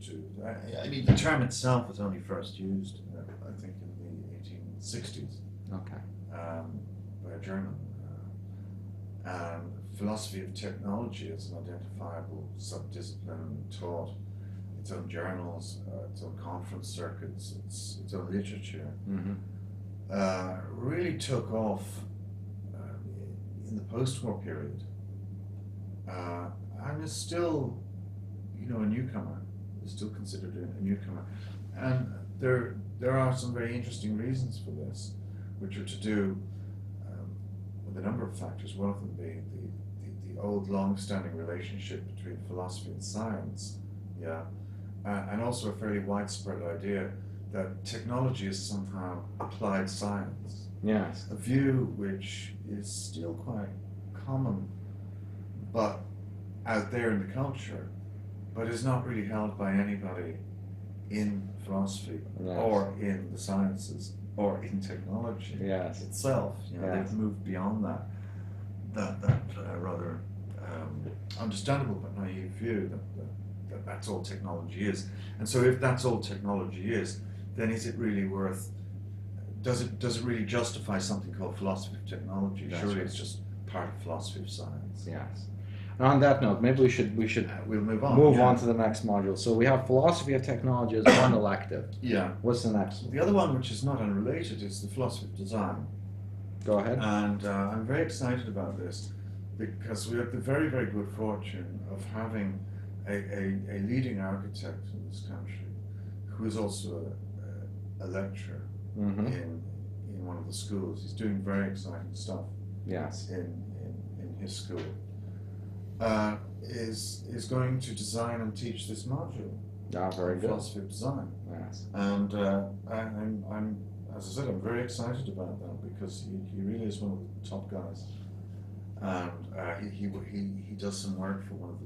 I mean, the term itself was only first used, I think, in the 1860s. Okay. By a German. Philosophy of technology is an identifiable subdiscipline taught. Its own journals, its own conference circuits, its own literature, really took off in the post-war period, and is still, a newcomer. Is still considered a newcomer, and there are some very interesting reasons for this, which are to do with a number of factors. One of them being the old, long-standing relationship between philosophy and science, and also a fairly widespread idea that technology is somehow applied science. Yes. A view which is still quite common, but out there in the culture, but is not really held by anybody in philosophy Yes. or in the sciences or in technology Yes. itself. You know, Yes. they've moved beyond that rather understandable but naive view that that's all technology is. And so, if that's all technology is, then is it really worth? Does it really justify something called philosophy of technology? That's Surely right. it's just part of philosophy of science. Yes. And on that note, maybe we should We'll move on. move yeah. on to the next module. So we have philosophy of technology as one elective. Yeah. What's the next one? The other one, which is not unrelated, is the philosophy of design. Go ahead. And I'm very excited about this because we have the very, very good fortune of having a leading architect in this country who is also a lecturer Mm-hmm. in one of the schools. He's doing very exciting stuff Yes. in his school. Is going to design and teach this module. Ah, very good. Philosophy of design. Yes. And I'm, as I said, I'm very excited about that because he really is one of the top guys, and he does some work for one of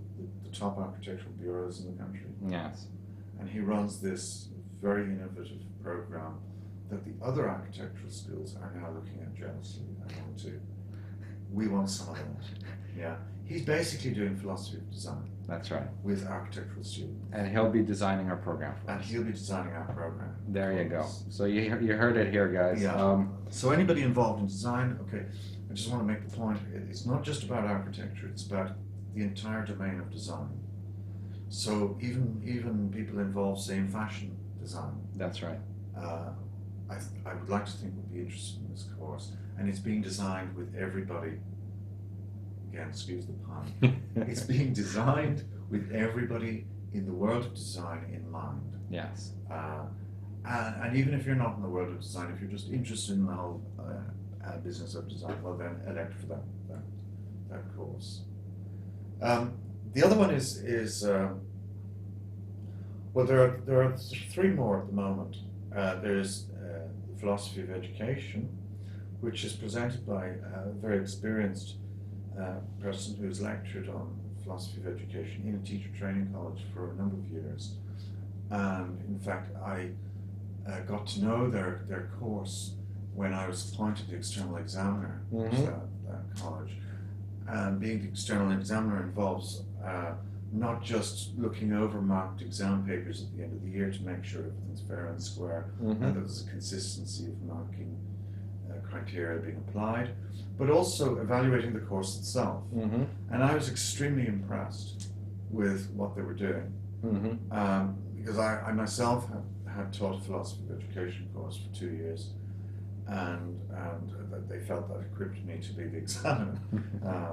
the top architectural bureaus in the country, Yes. and he runs this very innovative program that the other architectural schools are now looking at jealously and we want some of that. Yeah, he's basically doing philosophy of design That's right. with architectural students, And he'll be designing our program for and us. he'll be designing our program. There you for go. us. So you heard it here, guys. Yeah. So anybody involved in design, okay, I just want to make the point, it's not just about architecture, it's about the entire domain of design. So even people involved, say, in fashion design, That's right. I would like to think would be interested in this course. And it's being designed with everybody, again, excuse the pun, it's being designed with everybody in the world of design in mind. Yes. And even if you're not in the world of design, if you're just interested in the whole business of design, well then elect for that course. The other one is well, there are three more at the moment. There's the philosophy of education, which is presented by a very experienced person who has lectured on philosophy of education in a teacher training college for a number of years. And in fact, I got to know their course when I was appointed the external examiner Mm-hmm. to that college. And being the external examiner involves not just looking over marked exam papers at the end of the year to make sure everything's fair and square Mm-hmm. and that there's a consistency of marking criteria being applied, but also evaluating the course itself. Mm-hmm. And I was extremely impressed with what they were doing. Mm-hmm. Because I myself had taught a philosophy of education course for 2 years, and they felt that equipped me to be the examiner,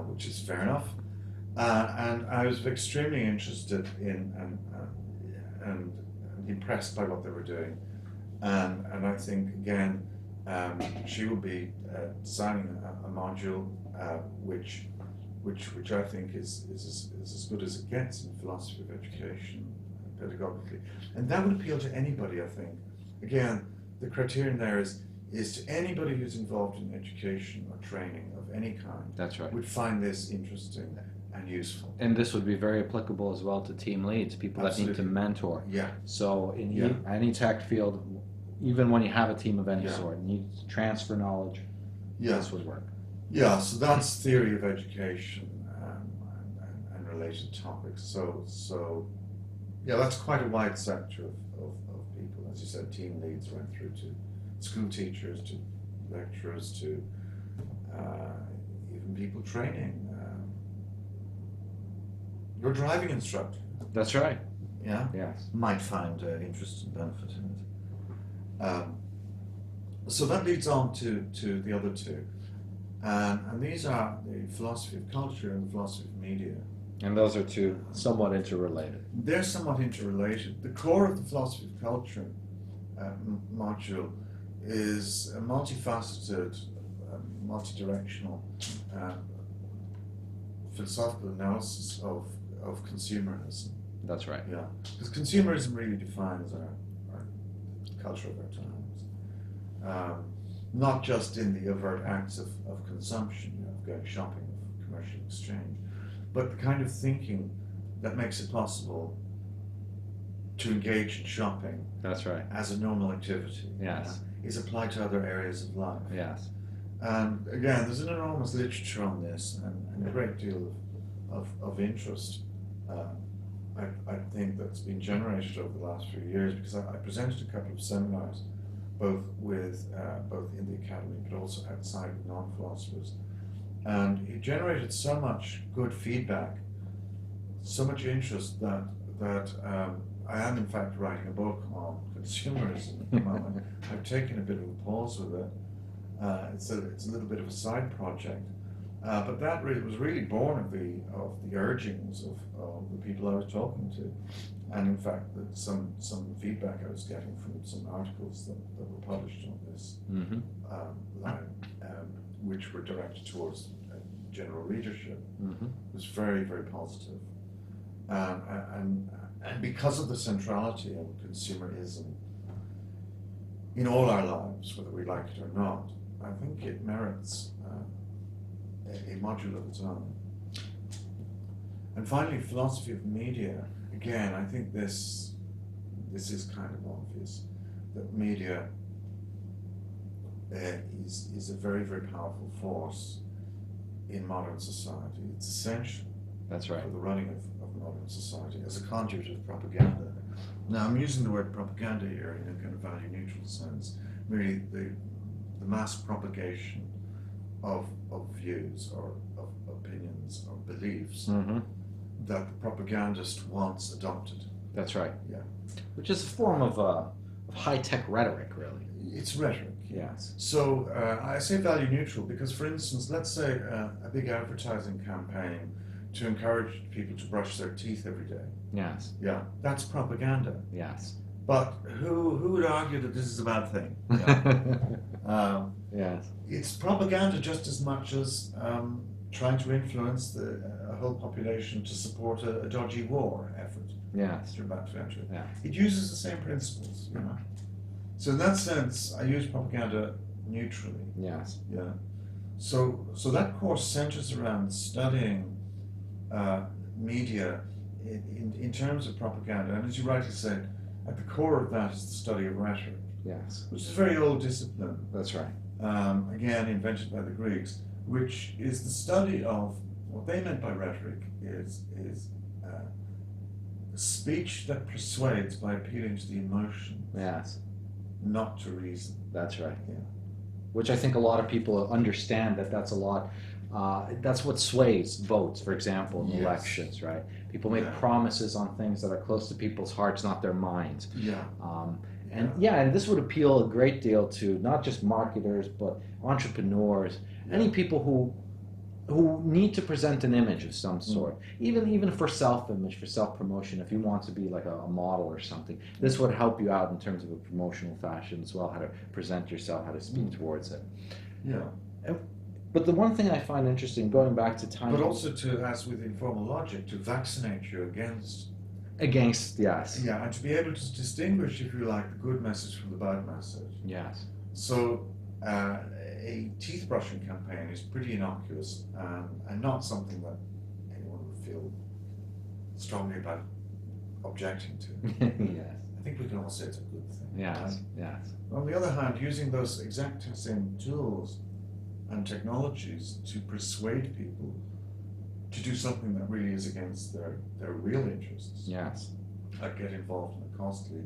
which is fair enough. And I was extremely interested in and impressed by what they were doing, and I think again she will be designing a module which I think is as good as it gets in philosophy of education pedagogically, and that would appeal to anybody. I think again the criterion there is to anybody who's involved in education or training of any kind. That's right. Would find this interesting and useful. And this would be very applicable as well to team leads, people that need to Absolutely. mentor. Yeah. So in Yeah. any tech field, even when you have a team of any Yeah. sort, you need to transfer knowledge. Yeah. This would work. Yeah, so that's theory of education and related topics. So yeah, that's quite a wide sector of people. As you said, team leads right through to school teachers, to lecturers, to even people training. Your driving instructor, That's right. yeah, Yes. might find interest and benefit in it. So that leads on to the other two. And these are the philosophy of culture and the philosophy of media. And those are two somewhat interrelated. They're somewhat interrelated. The core of the philosophy of culture module is a multifaceted, multi-directional philosophical analysis of consumerism. That's right. Yeah, because consumerism really defines culture of our times. Not just in the overt acts of consumption, of going shopping, of commercial exchange, but the kind of thinking that makes it possible to engage in shopping. That's right. As a normal activity. Yes. Is applied to other areas of life. Yes. And again, there's an enormous literature on this and a great deal of interest. I think that's been generated over the last few years because I presented a couple of seminars, both in the academy but also outside with non-philosophers, and it generated so much good feedback, so much interest that I am in fact writing a book on consumerism at the moment. I've taken a bit of a pause with it. It's a little bit of a side project, but that was really born of the urgings of the people I was talking to, and in fact some feedback I was getting from some articles that were published on this line, which were directed towards general readership, was very, very positive. And because of the centrality of consumerism in all our lives, whether we like it or not, I think it merits a module of its own. And finally, philosophy of media. Again, I think this is kind of obvious, that media is a very, very powerful force in modern society. It's essential. That's right. For the running of modern society as a conduit of propaganda. Now, I'm using the word propaganda here in a kind of value-neutral sense, merely the mass propagation of views or of opinions or beliefs that the propagandist wants adopted. That's right. Yeah. Which is a form of high-tech rhetoric, really. It's rhetoric. Yes. So I say value-neutral because, for instance, let's say a big advertising campaign to encourage people to brush their teeth every day. Yes. Yeah, that's propaganda. Yes. But who would argue that this is a bad thing? Yeah. Yes. It's propaganda just as much as trying to influence a whole population to support a dodgy war effort. Yes. You're about to enter it. Yeah. It uses the same principles, you know. So in that sense, I use propaganda neutrally. Yes. Yeah. So that course centers around studying media in terms of propaganda, and as you rightly said, at the core of that is the study of rhetoric. Yes. Which is a very old discipline. That's right. Again, invented by the Greeks, which is the study of what they meant by rhetoric is speech that persuades by appealing to the emotion. Yes. Not to reason. That's right. Yeah. Which I think a lot of people understand that's a lot. That's what sways votes, for example, in elections, right? People make promises on things that are close to people's hearts, not their minds. Yeah. And this would appeal a great deal to not just marketers, but entrepreneurs, any people who need to present an image of some sort, even for self-image, for self-promotion. If you want to be like a model or something, this would help you out in terms of a promotional fashion as well, how to present yourself, how to speak towards it. Yeah. But the one thing I find interesting, going back to time... But also to, as with informal logic, to vaccinate you against... yes. Yeah, and to be able to distinguish, if you like, the good message from the bad message. Yes. So a teeth brushing campaign is pretty innocuous and not something that anyone would feel strongly about objecting to. Yes. I think we can all say it's a good thing. Yes, right? yes. On the other hand, using those exact same tools and technologies to persuade people to do something that really is against their real interests. Yes. Like get involved in a costly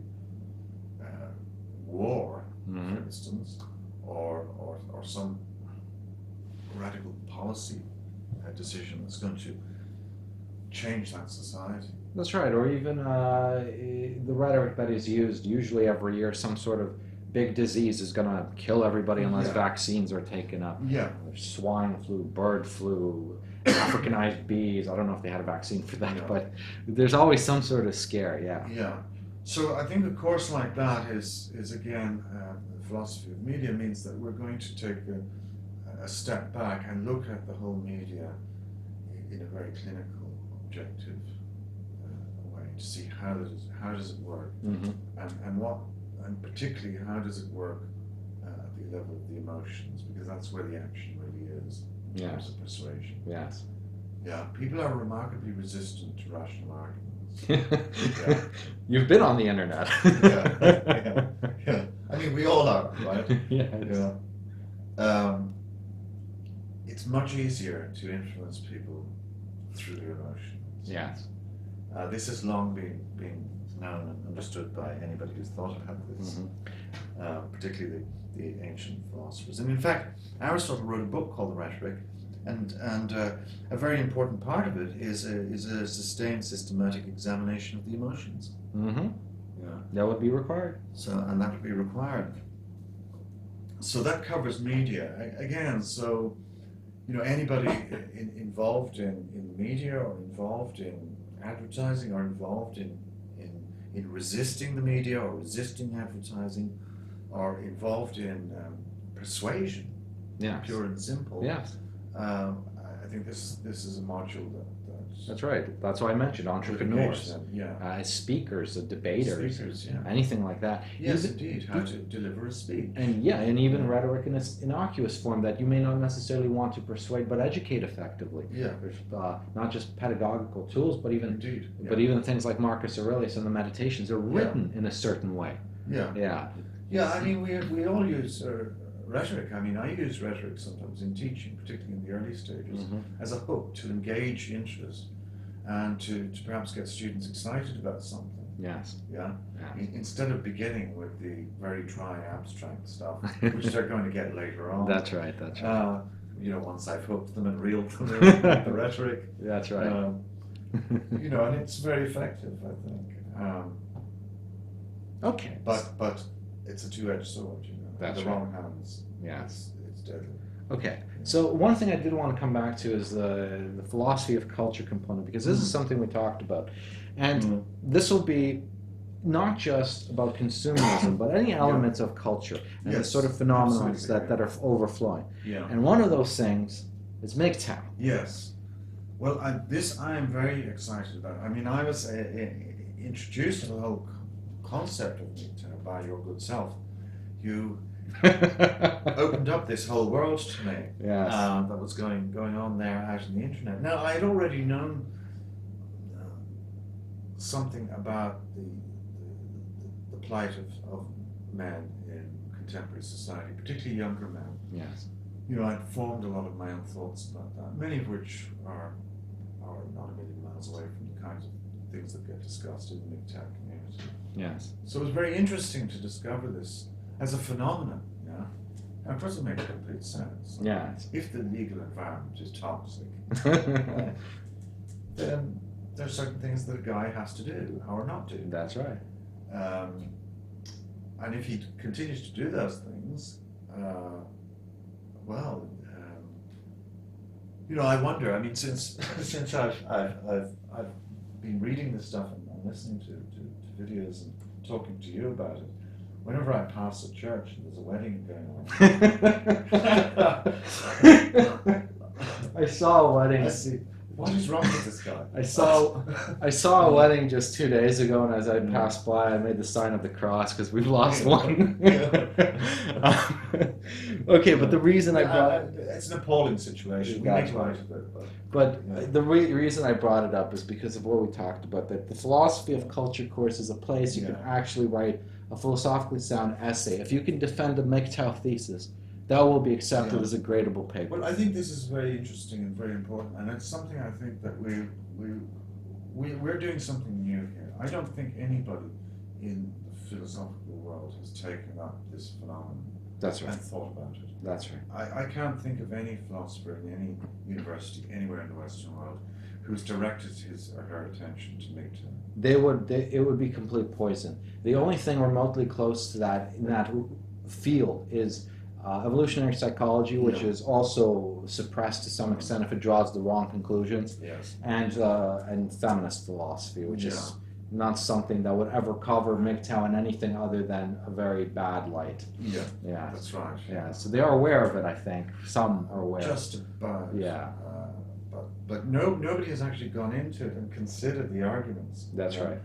war, for instance, or some radical policy decision that's going to change that society. That's right, or even the rhetoric that is used usually every year, some sort of big disease is going to kill everybody unless vaccines are taken up. Yeah. There's swine flu, bird flu, Africanized bees. I don't know if they had a vaccine for that, but there's always some sort of scare, Yeah. So I think a course like that is again, the philosophy of media means that we're going to take a step back and look at the whole media in a very clinical, objective way to see how does it work, and what and particularly how does it work at the level of the emotions, because that's where the action really is in terms of persuasion. Yes. Yeah, people are remarkably resistant to rational arguments. You've been on the internet. Yeah. I mean, we all are, right? Yes. Yeah. It's much easier to influence people through their emotions. Yes. This has long been known and understood by anybody who's thought about this, particularly the ancient philosophers. And in fact, Aristotle wrote a book called The Rhetoric, and a very important part of it is a sustained systematic examination of the emotions. Mm-hmm. Yeah. That would be required. And that would be required. So that covers media again. So, anybody involved in media, or involved in advertising, or involved in resisting the media, or resisting advertising, or involved in persuasion, pure and simple. Yes. I think this is a module that's right. That's why I mentioned entrepreneurs, speakers, debaters, speakers, anything like that. Yes, indeed. How to deliver a speech. And even rhetoric in its innocuous form that you may not necessarily want to persuade, but educate effectively. Yeah. There's not just pedagogical tools, but even even things like Marcus Aurelius and the Meditations are written in a certain way. Yeah. I mean, we all use rhetoric. I mean, I use rhetoric sometimes in teaching, particularly in the early stages, as a hook to engage interest and to perhaps get students excited about something. Yes. Yeah. Instead of beginning with the very dry abstract stuff, which they're going to get later on. That's right. Once I've hooked them and reeled them in with the rhetoric. That's right. And it's very effective, I think. Okay. But it's a two-edged sword, That's the right. wrong hands. Yes. It's deadly. Okay. So one thing I did want to come back to is the philosophy of culture component, because this is something we talked about. And this will be not just about consumerism, but any elements of culture and the sort of phenomena that are overflowing. Yeah. And one of those things is MGTOW. Yes. Well, I am very excited about. I mean, I was introduced to the whole concept of MGTOW by your good self. You opened up this whole world to me. Yes. That was going on there out on the internet. Now, I had already known something about the plight of men in contemporary society, particularly younger men. Yes. I'd formed a lot of my own thoughts about that, many of which are not a million miles away from the kinds of things that get discussed in the MGTOW community. Yes. So it was very interesting to discover this as a phenomenon. Yeah. And of course, it makes complete sense. Yes. If the legal environment is toxic, then there are certain things that a guy has to do or not do. That's right. And if he continues to do those things, I wonder. I mean, since I've been reading this stuff and listening to videos and talking to you about it, whenever I pass a church and there's a wedding going on, I saw a wedding. I see. What is wrong with this guy? I saw a wedding just 2 days ago, and as I passed by, I made the sign of the cross because we've lost one. Okay, but the reason I brought it's an appalling situation. We make light of it, but the reason I brought it up is because of what we talked about. That the philosophy of culture course is a place you can actually write a philosophically sound essay. If you can defend a MGTOW thesis, that will be accepted as a gradable paper. Well, I think this is very interesting and very important, and it's something I think that we're doing something new here. I don't think anybody in the philosophical world has taken up this phenomenon. That's right. And thought about it. That's right. I can't think of any philosopher in any university anywhere in the Western world who's directed his or her attention to MGTOW. It would be complete poison. The only thing remotely close to that in that field is evolutionary psychology, which is also suppressed to some extent if it draws the wrong conclusions, and feminist philosophy, which is not something that would ever cover MGTOW in anything other than a very bad light. Yeah, yeah, that's right. Yeah, so they are aware of it. I think some are aware. Just about. Yeah. But nobody has actually gone into it and considered the arguments. That's right.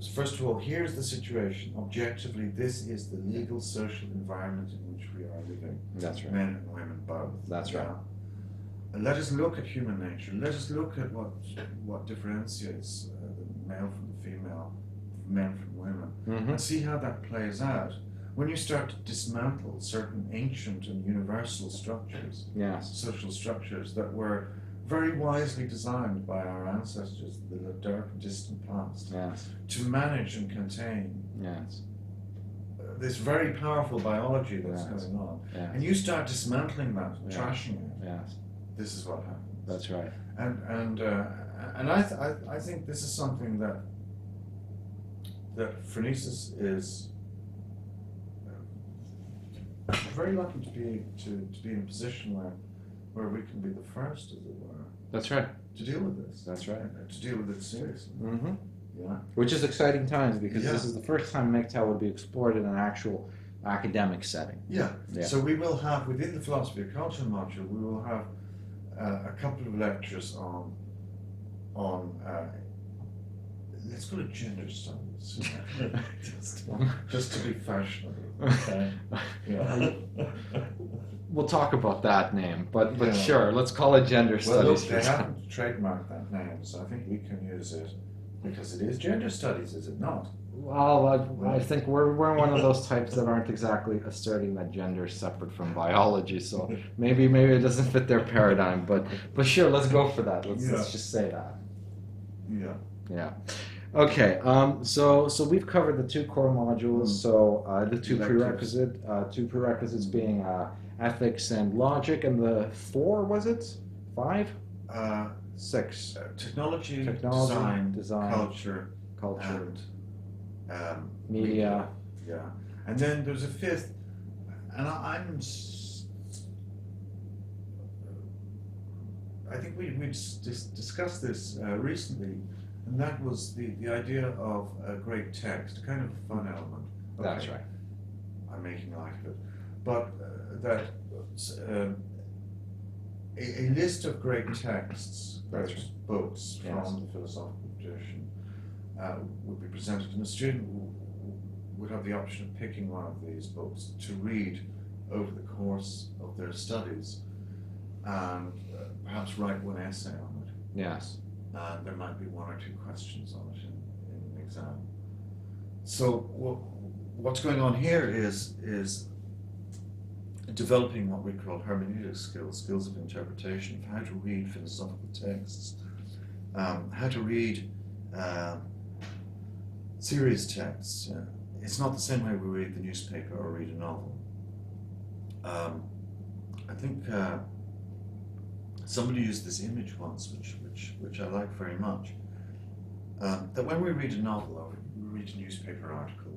first of all, here's the situation. Objectively, this is the legal social environment in which we are living. That's right. Men and women both. That's right. And let us look at human nature. Let us look at what differentiates the male from the female, men from women, and see how that plays out. When you start to dismantle certain ancient and universal structures, Yes. social structures that were very wisely designed by our ancestors in the dark and distant past, Yes. to manage and contain Yes. this very powerful biology that's Yes. going on, Yes. and you start dismantling that, Yeah. trashing it. Yes. This is what happens. That's right. And I think this is something that Phronesis is very lucky to be in a position where we can be the first, as it were, That's right. to deal with this. That's right. And to deal with it seriously. Mm-hmm. Yeah. Which is exciting times because Yeah. this is the first time MGTOW would be explored in an actual academic setting. Yeah. Yeah. So we will have, within the philosophy of culture module, we will have a couple of lectures on let's call it gender studies, just to be fashionable. Okay. Yeah. We'll talk about that name, but Yeah. sure, let's call it gender Well, look, studies. they haven't trademarked that name, so I think we can use it because it is gender studies, is it not? Well, I think we're one of those types that aren't exactly asserting that gender is separate from biology, so maybe it doesn't fit their paradigm, but sure, let's go for that. Let's just say that. Yeah. Yeah. Okay. So we've covered the two core modules. So the two prerequisites being ethics and logic, and the four, was it 5? 6. Technology, Technology, design, culture, and media. Yeah. And then there's a fifth, and I think we discussed this recently, and that was the idea of a great text, a kind of fun element. Okay. That's right. I'm making light of it, but that a list of great texts, That's great right. books Yes. from the philosophical tradition would be presented, and the student would have the option of picking one of these books to read over the course of their studies, and perhaps write one essay on it. Yes. And there might be 1 or 2 questions on it in an exam. So what's going on here is developing what we call hermeneutic skills of interpretation, of how to read philosophical texts, how to read serious texts. It's not the same way we read the newspaper or read a novel. I think somebody used this image once, which I like very much. That when we read a novel or we read a newspaper article,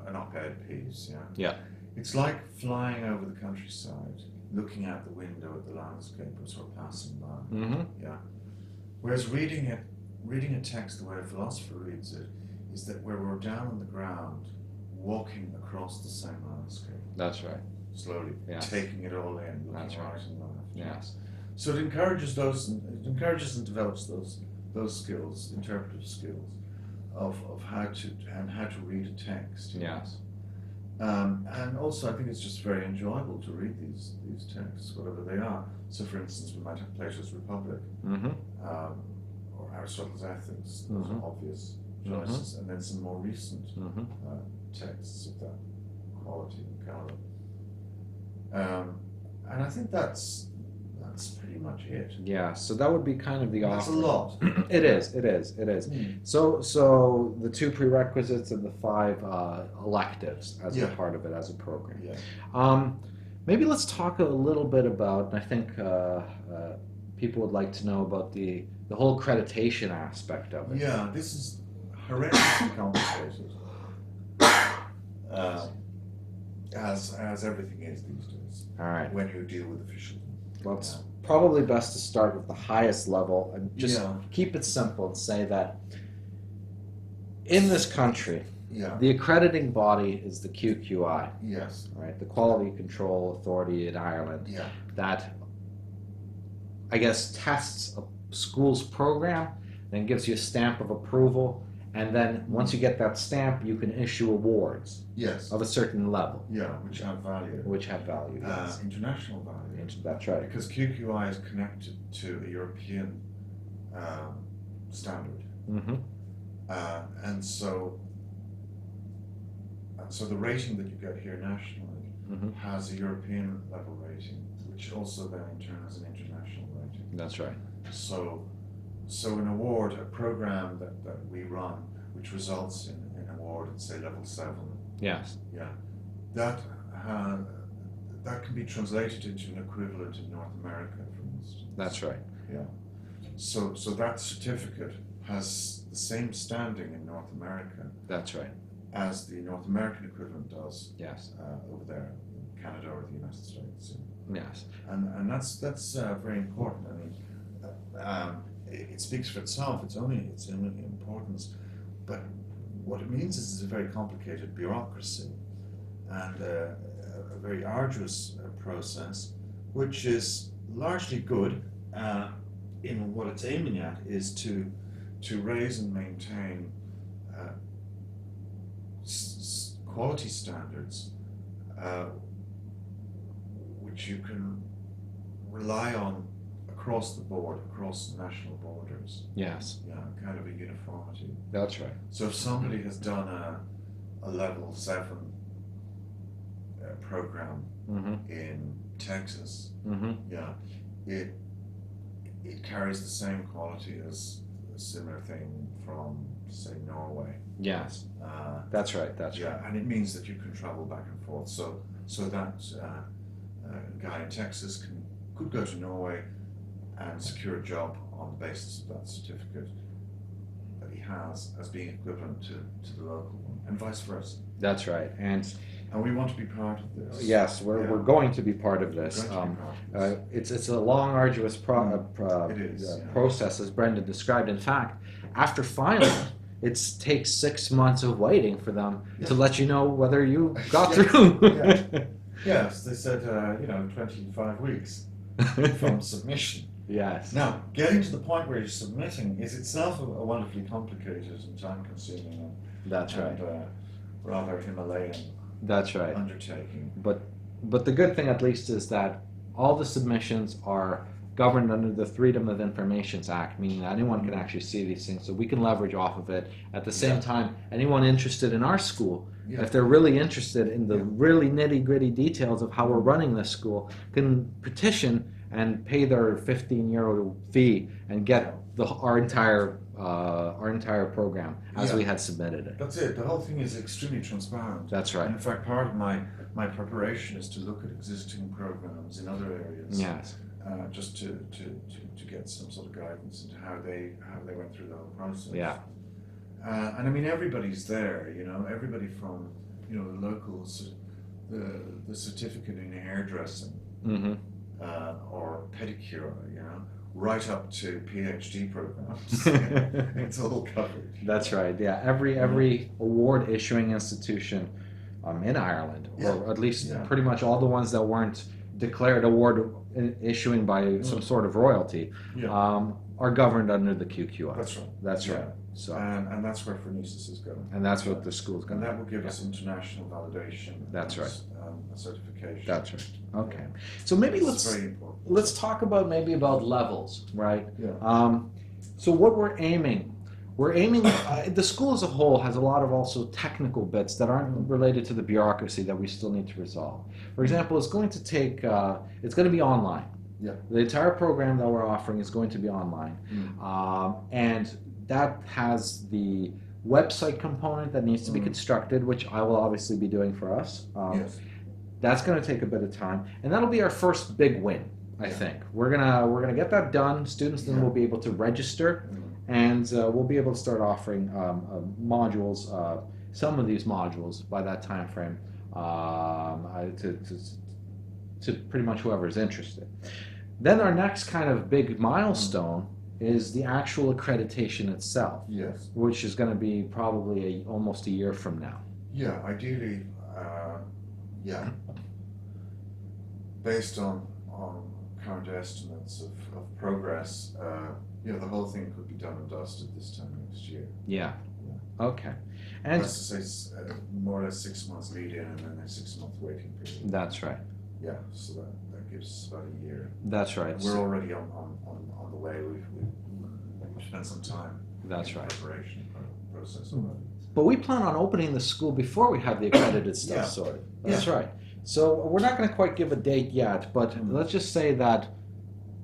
an op-ed piece, Yeah. it's like flying over the countryside, looking out the window at the landscape as we're passing by. Mm-hmm. Yeah. Whereas reading a text the way a philosopher reads it is that where we're down on the ground, walking across the same landscape. That's right. Slowly, Yes. taking it all in, looking That's right. right and left. Yes. So it encourages and develops those skills, interpretive skills, of how to read a text. Yes. And also, I think it's just very enjoyable to read these texts, whatever they are. So, for instance, we might have Plato's Republic, Mm-hmm. or Aristotle's Ethics, those Mhm. obvious choices, and then some more recent Mm-hmm. texts of that quality and caliber. And I think that's pretty much it. Yeah. So that would be kind of the That's a offer. lot. It is. So the 2 prerequisites and the 5 electives as a Yeah. part of it as a program. Yeah. Maybe let's talk a little bit about, and I think people would like to know about the whole accreditation aspect of it. Yeah, this is horrendously complicated, as everything is these days. All right. When you deal with officialdom. Well, it's probably best to start with the highest level and just Yeah. keep it simple and say that in this country, Yeah. the accrediting body is the QQI, Yes. right? The Quality Control Authority in Ireland Yeah. that, I guess, tests a school's program, then gives you a stamp of approval, and then once you get that stamp, you can issue awards Yes. of a certain level, Yeah, which have value. which have value. Yes. International value. That's right. Because QQI is connected to a European standard. Mm-hmm. And so the rating that you get here nationally Mm-hmm. has a European level rating, which also then in turn has an international rating. That's right. So an award, a program that we run, which results in an award at say level 7, Yes. yeah, that can be translated into an equivalent in North America, for instance. That's right. Yeah. So that certificate has the same standing in North America That's right. as the North American equivalent does Yes. over there in Canada or the United States. Yes. And that's very important. I mean, it speaks for itself. It's only importance, but what it means is it's a very complicated bureaucracy and a very arduous process, which is largely good in what it's aiming at is to raise and maintain quality standards which you can rely on across the board, across national borders. Yes. Yeah, kind of a uniformity. That's right. So if somebody has done a level 7 program Mm-hmm. in Texas, Mm-hmm. yeah, it carries the same quality as a similar thing from, say, Norway. Yes. That's right. That's Yeah, right. and it means that you can travel back and forth. So that guy in Texas could go to Norway and secure a job on the basis of that certificate that he has as being equivalent to the local one, and vice versa. That's right. And we want to be part of this. yes, we're going to be part of this. We're going to be part of this. It's a long, arduous It is, yeah. process, as Brendan described. In fact, after filing it takes 6 months of waiting for them to let you know whether you got through. Yes, they said 25 weeks from submission. Yes. Now, getting to the point where you're submitting is itself a wonderfully complicated and time-consuming That's right. and rather Himalayan That's right. undertaking. But the good thing, at least, is that all the submissions are governed under the Freedom of Information Act, meaning that anyone can actually see these things, so we can leverage off of it. At the same time, anyone interested in our school, if they're really interested in the really nitty-gritty details of how we're running this school, can petition and pay their €15 fee and get our entire program as we had submitted it. That's it. The whole thing is extremely transparent. That's right. And in fact, part of my preparation is to look at existing programs in other areas. Yes. Just to get some sort of guidance into how they went through the whole process. Yeah. And I mean, everybody's there. Everybody from the local the certificate in hairdressing Mm-hmm. or pedicure. Right up to PhD programs. It's all covered. That's right. Yeah. Every award issuing institution in Ireland, or at least pretty much all the ones that weren't declared award issuing by some sort of royalty, are governed under the QQI. That's right. That's right. So and that's where Phronesis is going. and that's what the school's going And to that will give us international validation. That's right. A certification. That's right. Okay. So maybe It's very important. let's talk about levels, right? Yeah. So what we're aiming, the school as a whole has a lot of also technical bits that aren't related to the bureaucracy that we still need to resolve. For example, it's going to be online. Yeah. The entire program that we're offering is going to be online. And that has the website component that needs to be constructed, which I will obviously be doing for us. Yes. That's going to take a bit of time, and that'll be our first big win. I think we're gonna get that done. Students then will be able to register, and we'll be able to start offering modules, some of these modules by that time frame, to pretty much whoever is interested. Then our next kind of big milestone is the actual accreditation itself, Yes. which is going to be probably almost a year from now. Yeah. Ideally, based on current estimates of progress, the whole thing could be done and dusted this time next year. Yeah. Okay. And That's to say, more or less 6 months lead in and then a 6 month waiting period. that's right. Yeah, so that gives us about a year. That's right. And we're already on the way. We've spent some time That's in the right. preparation process already. But we plan on opening the school before we have the accredited stuff Yeah. sorted. That's Yeah. right. So we're not going to quite give a date yet, but let's just say that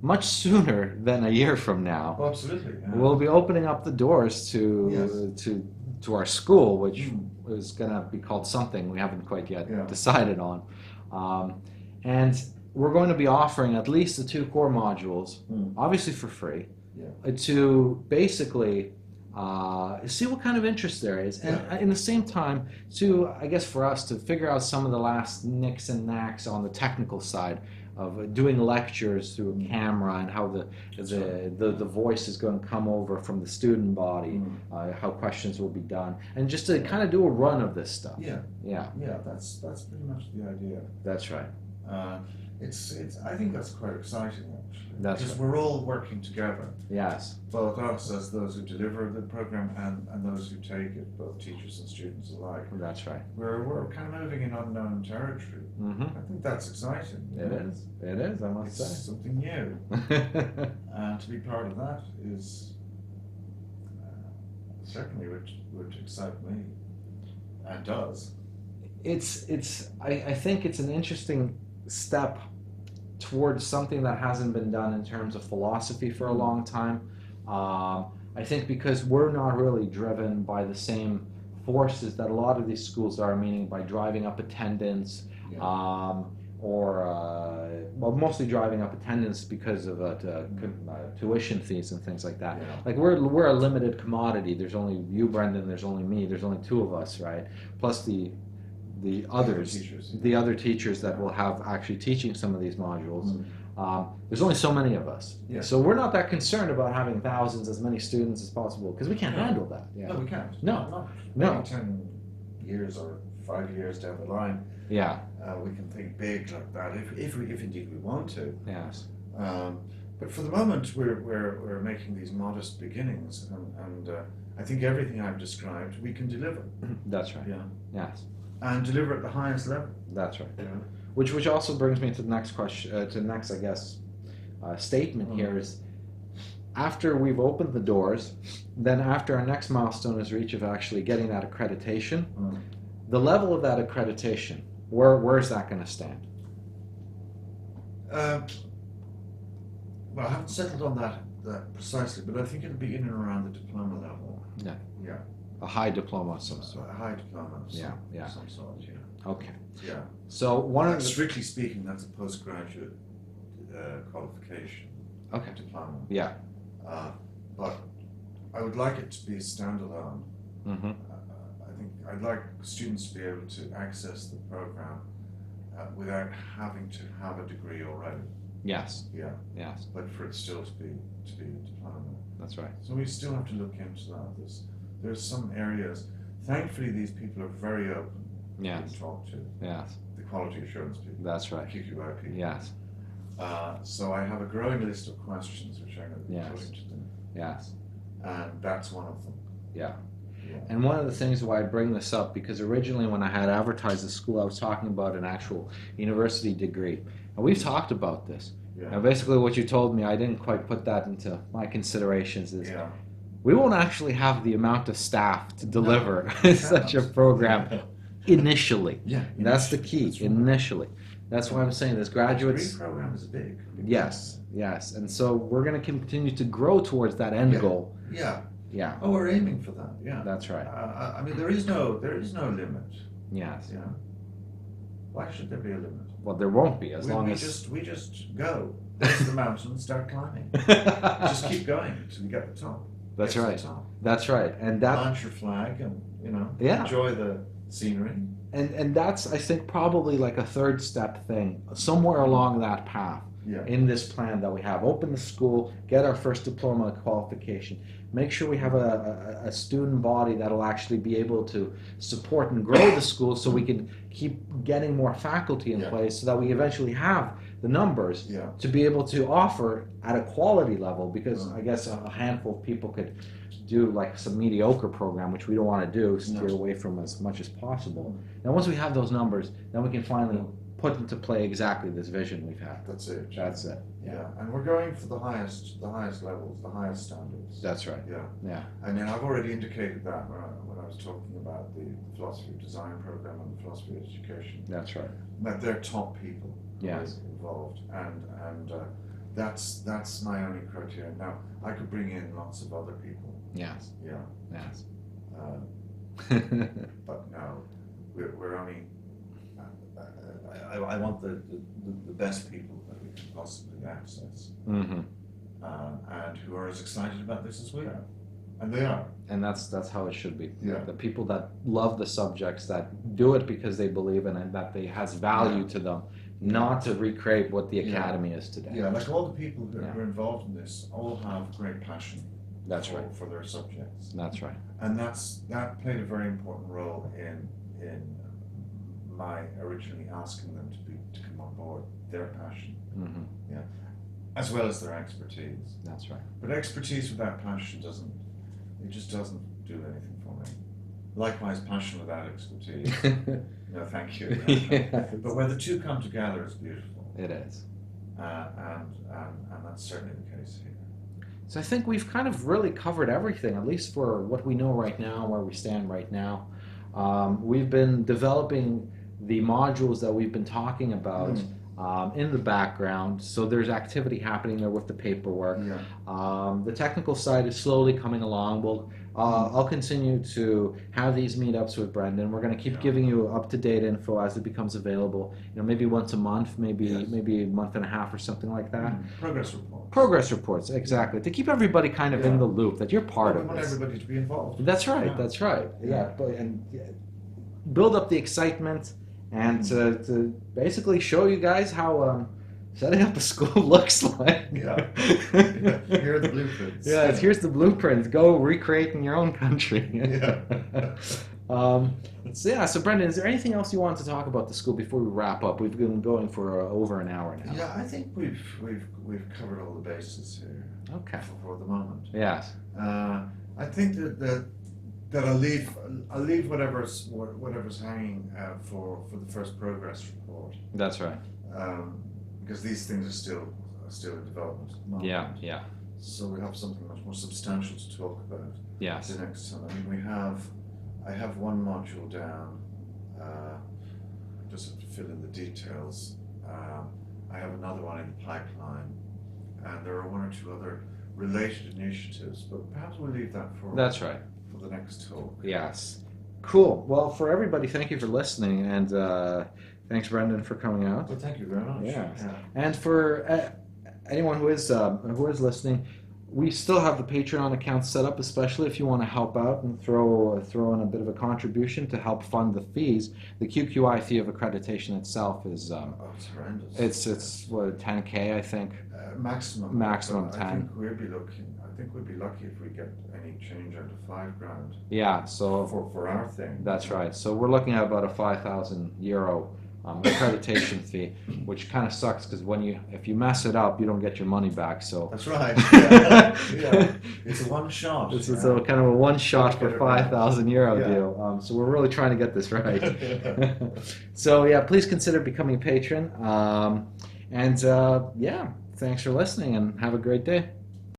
much sooner than a year from now, Oh, absolutely. Yeah. we'll be opening up the doors to our school, which is going to be called something we haven't quite yet decided on. And we're going to be offering at least the 2 core modules, obviously for free, to basically see what kind of interest there is. And in the same time, I guess for us to figure out some of the last nicks and knacks on the technical side of doing lectures through a camera and how the voice is going to come over from the student body, how questions will be done, and just to kind of do a run of this stuff. Yeah, that's pretty much the idea. That's right. I think that's quite exciting, actually. That's because right. we're all working together. Yes. Both us as those who deliver the program and those who take it, both teachers and students alike. That's right. We're kind of moving in unknown territory. I think that's exciting. It is. It is, I must It's say. something new. And to be part of that is certainly would excite me, and does. I think it's an interesting step towards something that hasn't been done in terms of philosophy for a long time. I think because we're not really driven by the same forces that a lot of these schools are, meaning by driving up attendance, well, mostly driving up attendance because of tuition fees and things like that. Yeah. Like we're a limited commodity. There's only you, Brendan. There's only me. There's only 2 of us, right? Plus the others, teachers. the other teachers that will have actually teaching some of these modules. There's only so many of us, so we're not that concerned about having thousands, as many students as possible, because we can't handle that. No, we can't. No. Maybe 10 years or 5 years down the line, Yeah. we can think big like that if indeed we want to. Yes. But for the moment, we're making these modest beginnings, and I think everything I've described we can deliver. That's right. Yeah. Yes. And deliver at the highest level. That's right. Yeah. Which also brings me to the next question, to the next, I guess, statement here is, after we've opened the doors, then after our next milestone is reached of actually getting that accreditation, the level of that accreditation, where is that going to stand? Well, I haven't settled on that precisely, but I think it'll be in and around the diploma level. Yeah. Yeah. A high diploma of some sort. A high diploma of some sort, Okay. Yeah. So strictly speaking, that's a postgraduate qualification. Okay. Diploma. Yeah. But I would like it to be standalone. I think I'd like students to be able to access the program without having to have a degree already. Yes. Yeah. Yes. But for it still to be a diploma. That's right. So we still have to look into that. There's some areas. Thankfully, these people are very open. Yes. To talk to. Yes. The quality assurance people. That's right. QQI people. Yes. So I have a growing list of questions which I'm going to be Yes. putting to them. Yes. And that's one of them. Yeah. Yeah. And one of the things why I bring this up, because originally when I had advertised the school, I was talking about an actual university degree. And we've talked about this. Yeah. Now, basically what you told me, I didn't quite put that into my considerations, is Yeah. we won't actually have the amount of staff to deliver such a cannot. program initially. Yeah. That's the key, That's right. initially. That's why I'm saying this graduates. The degree program is big. Yes, yes. And so we're going to continue to grow towards that end goal. Yeah. Yeah, Oh, we're aiming for that. Yeah. that's right. I mean, there is no limit. Yes. Yeah. Why should there be a limit? Well, there won't be as long we as. just go. There's the mountain, start climbing. Just keep going until you get to the top. That's Get to right. the top. That's right. And that. Launch your flag and Yeah. enjoy the scenery. And that's, I think, probably like a third step thing, somewhere along that path. Yeah. In this plan that we have. Open the school, get our first diploma qualification, make sure we have a student body that'll actually be able to support and grow the school so we can keep getting more faculty in place so that we eventually have the numbers to be able to offer at a quality level, because I guess a handful of people could do like some mediocre program, which we don't want to do, steer away from as much as possible. Now once we have those numbers, then we can finally put into play exactly this vision we've had. That's it. That's it. Yeah, and we're going for the highest levels, the highest standards. That's right. Yeah. And then I've already indicated that when I was talking about the philosophy of design program and the philosophy of education. That's right. That they're top people Yes. involved, and that's my only criteria. Now I could bring in lots of other people. Yes. Yeah. Yes. But no, we're only. I want the best people that we can possibly access, Mm-hmm. and who are as excited about this as we are, and they are. And that's how it should be. Yeah. The people that love the subjects, that do it because they believe in it, that they has value to them, not to recreate what the academy is today. Yeah, like all the people who are involved in this all have great passion. That's for, right. for their subjects. That's right. And that played a very important role in my originally asking them to come on board. Their passion, Mm-hmm. as well as their expertise. That's right. But expertise without passion doesn't do anything for me. Likewise, passion without expertise. No, thank you. But when the two come together, it's beautiful. It is. And that's certainly the case here. So I think we've kind of really covered everything, at least for what we know right now, where we stand right now. We've been developing the modules that we've been talking about in the background. So there's activity happening there with the paperwork. The technical side is slowly coming along. I'll continue to have these meetups with Brendan. We're going to keep giving you up-to-date info as it becomes available. Maybe once a month, maybe a month and a half or something like that. Progress reports. Progress reports, exactly, to keep everybody kind of in the loop, that you're part of this. We want everybody to be involved. That's right. That's right. Build up the excitement and to basically show you guys how setting up a school looks like. Here are the blueprints. Here's the blueprints. Go recreate in your own country. So Brendan, is there anything else you want to talk about the school before we wrap up? We've been going for over an hour now. Yeah, I think we've covered all the bases here. Okay. For the moment. Yes. I think that I'll leave whatever's hanging for the first progress report. That's right. Because these things are still in development. Yeah. So we have something much more substantial to talk about. Yes. The next time. I mean, I have one module down. Just have to fill in the details. I have another one in the pipeline, and there are one or two other related initiatives. But perhaps we'll leave that for. That's right. For the next talk. Yes. Cool. Well, for everybody, thank you for listening, and thanks, Brendan, for coming out. Well, thank you very much. Yeah. And for anyone who is listening, we still have the Patreon account set up, especially if you want to help out and throw in a bit of a contribution to help fund the fees. The QQI fee of accreditation itself is it's horrendous. It's what, $10K, I think. Maximum 10. I think we'd be lucky if we get any change out of $5,000. Yeah. So for our thing. That's right. So we're looking at about a €5,000 accreditation fee, which kind of sucks because if you mess it up, you don't get your money back. So that's right. It's a one shot. It's a kind of a one shot for €5,000 deal. So we're really trying to get this right. So please consider becoming a patron. Thanks for listening and have a great day.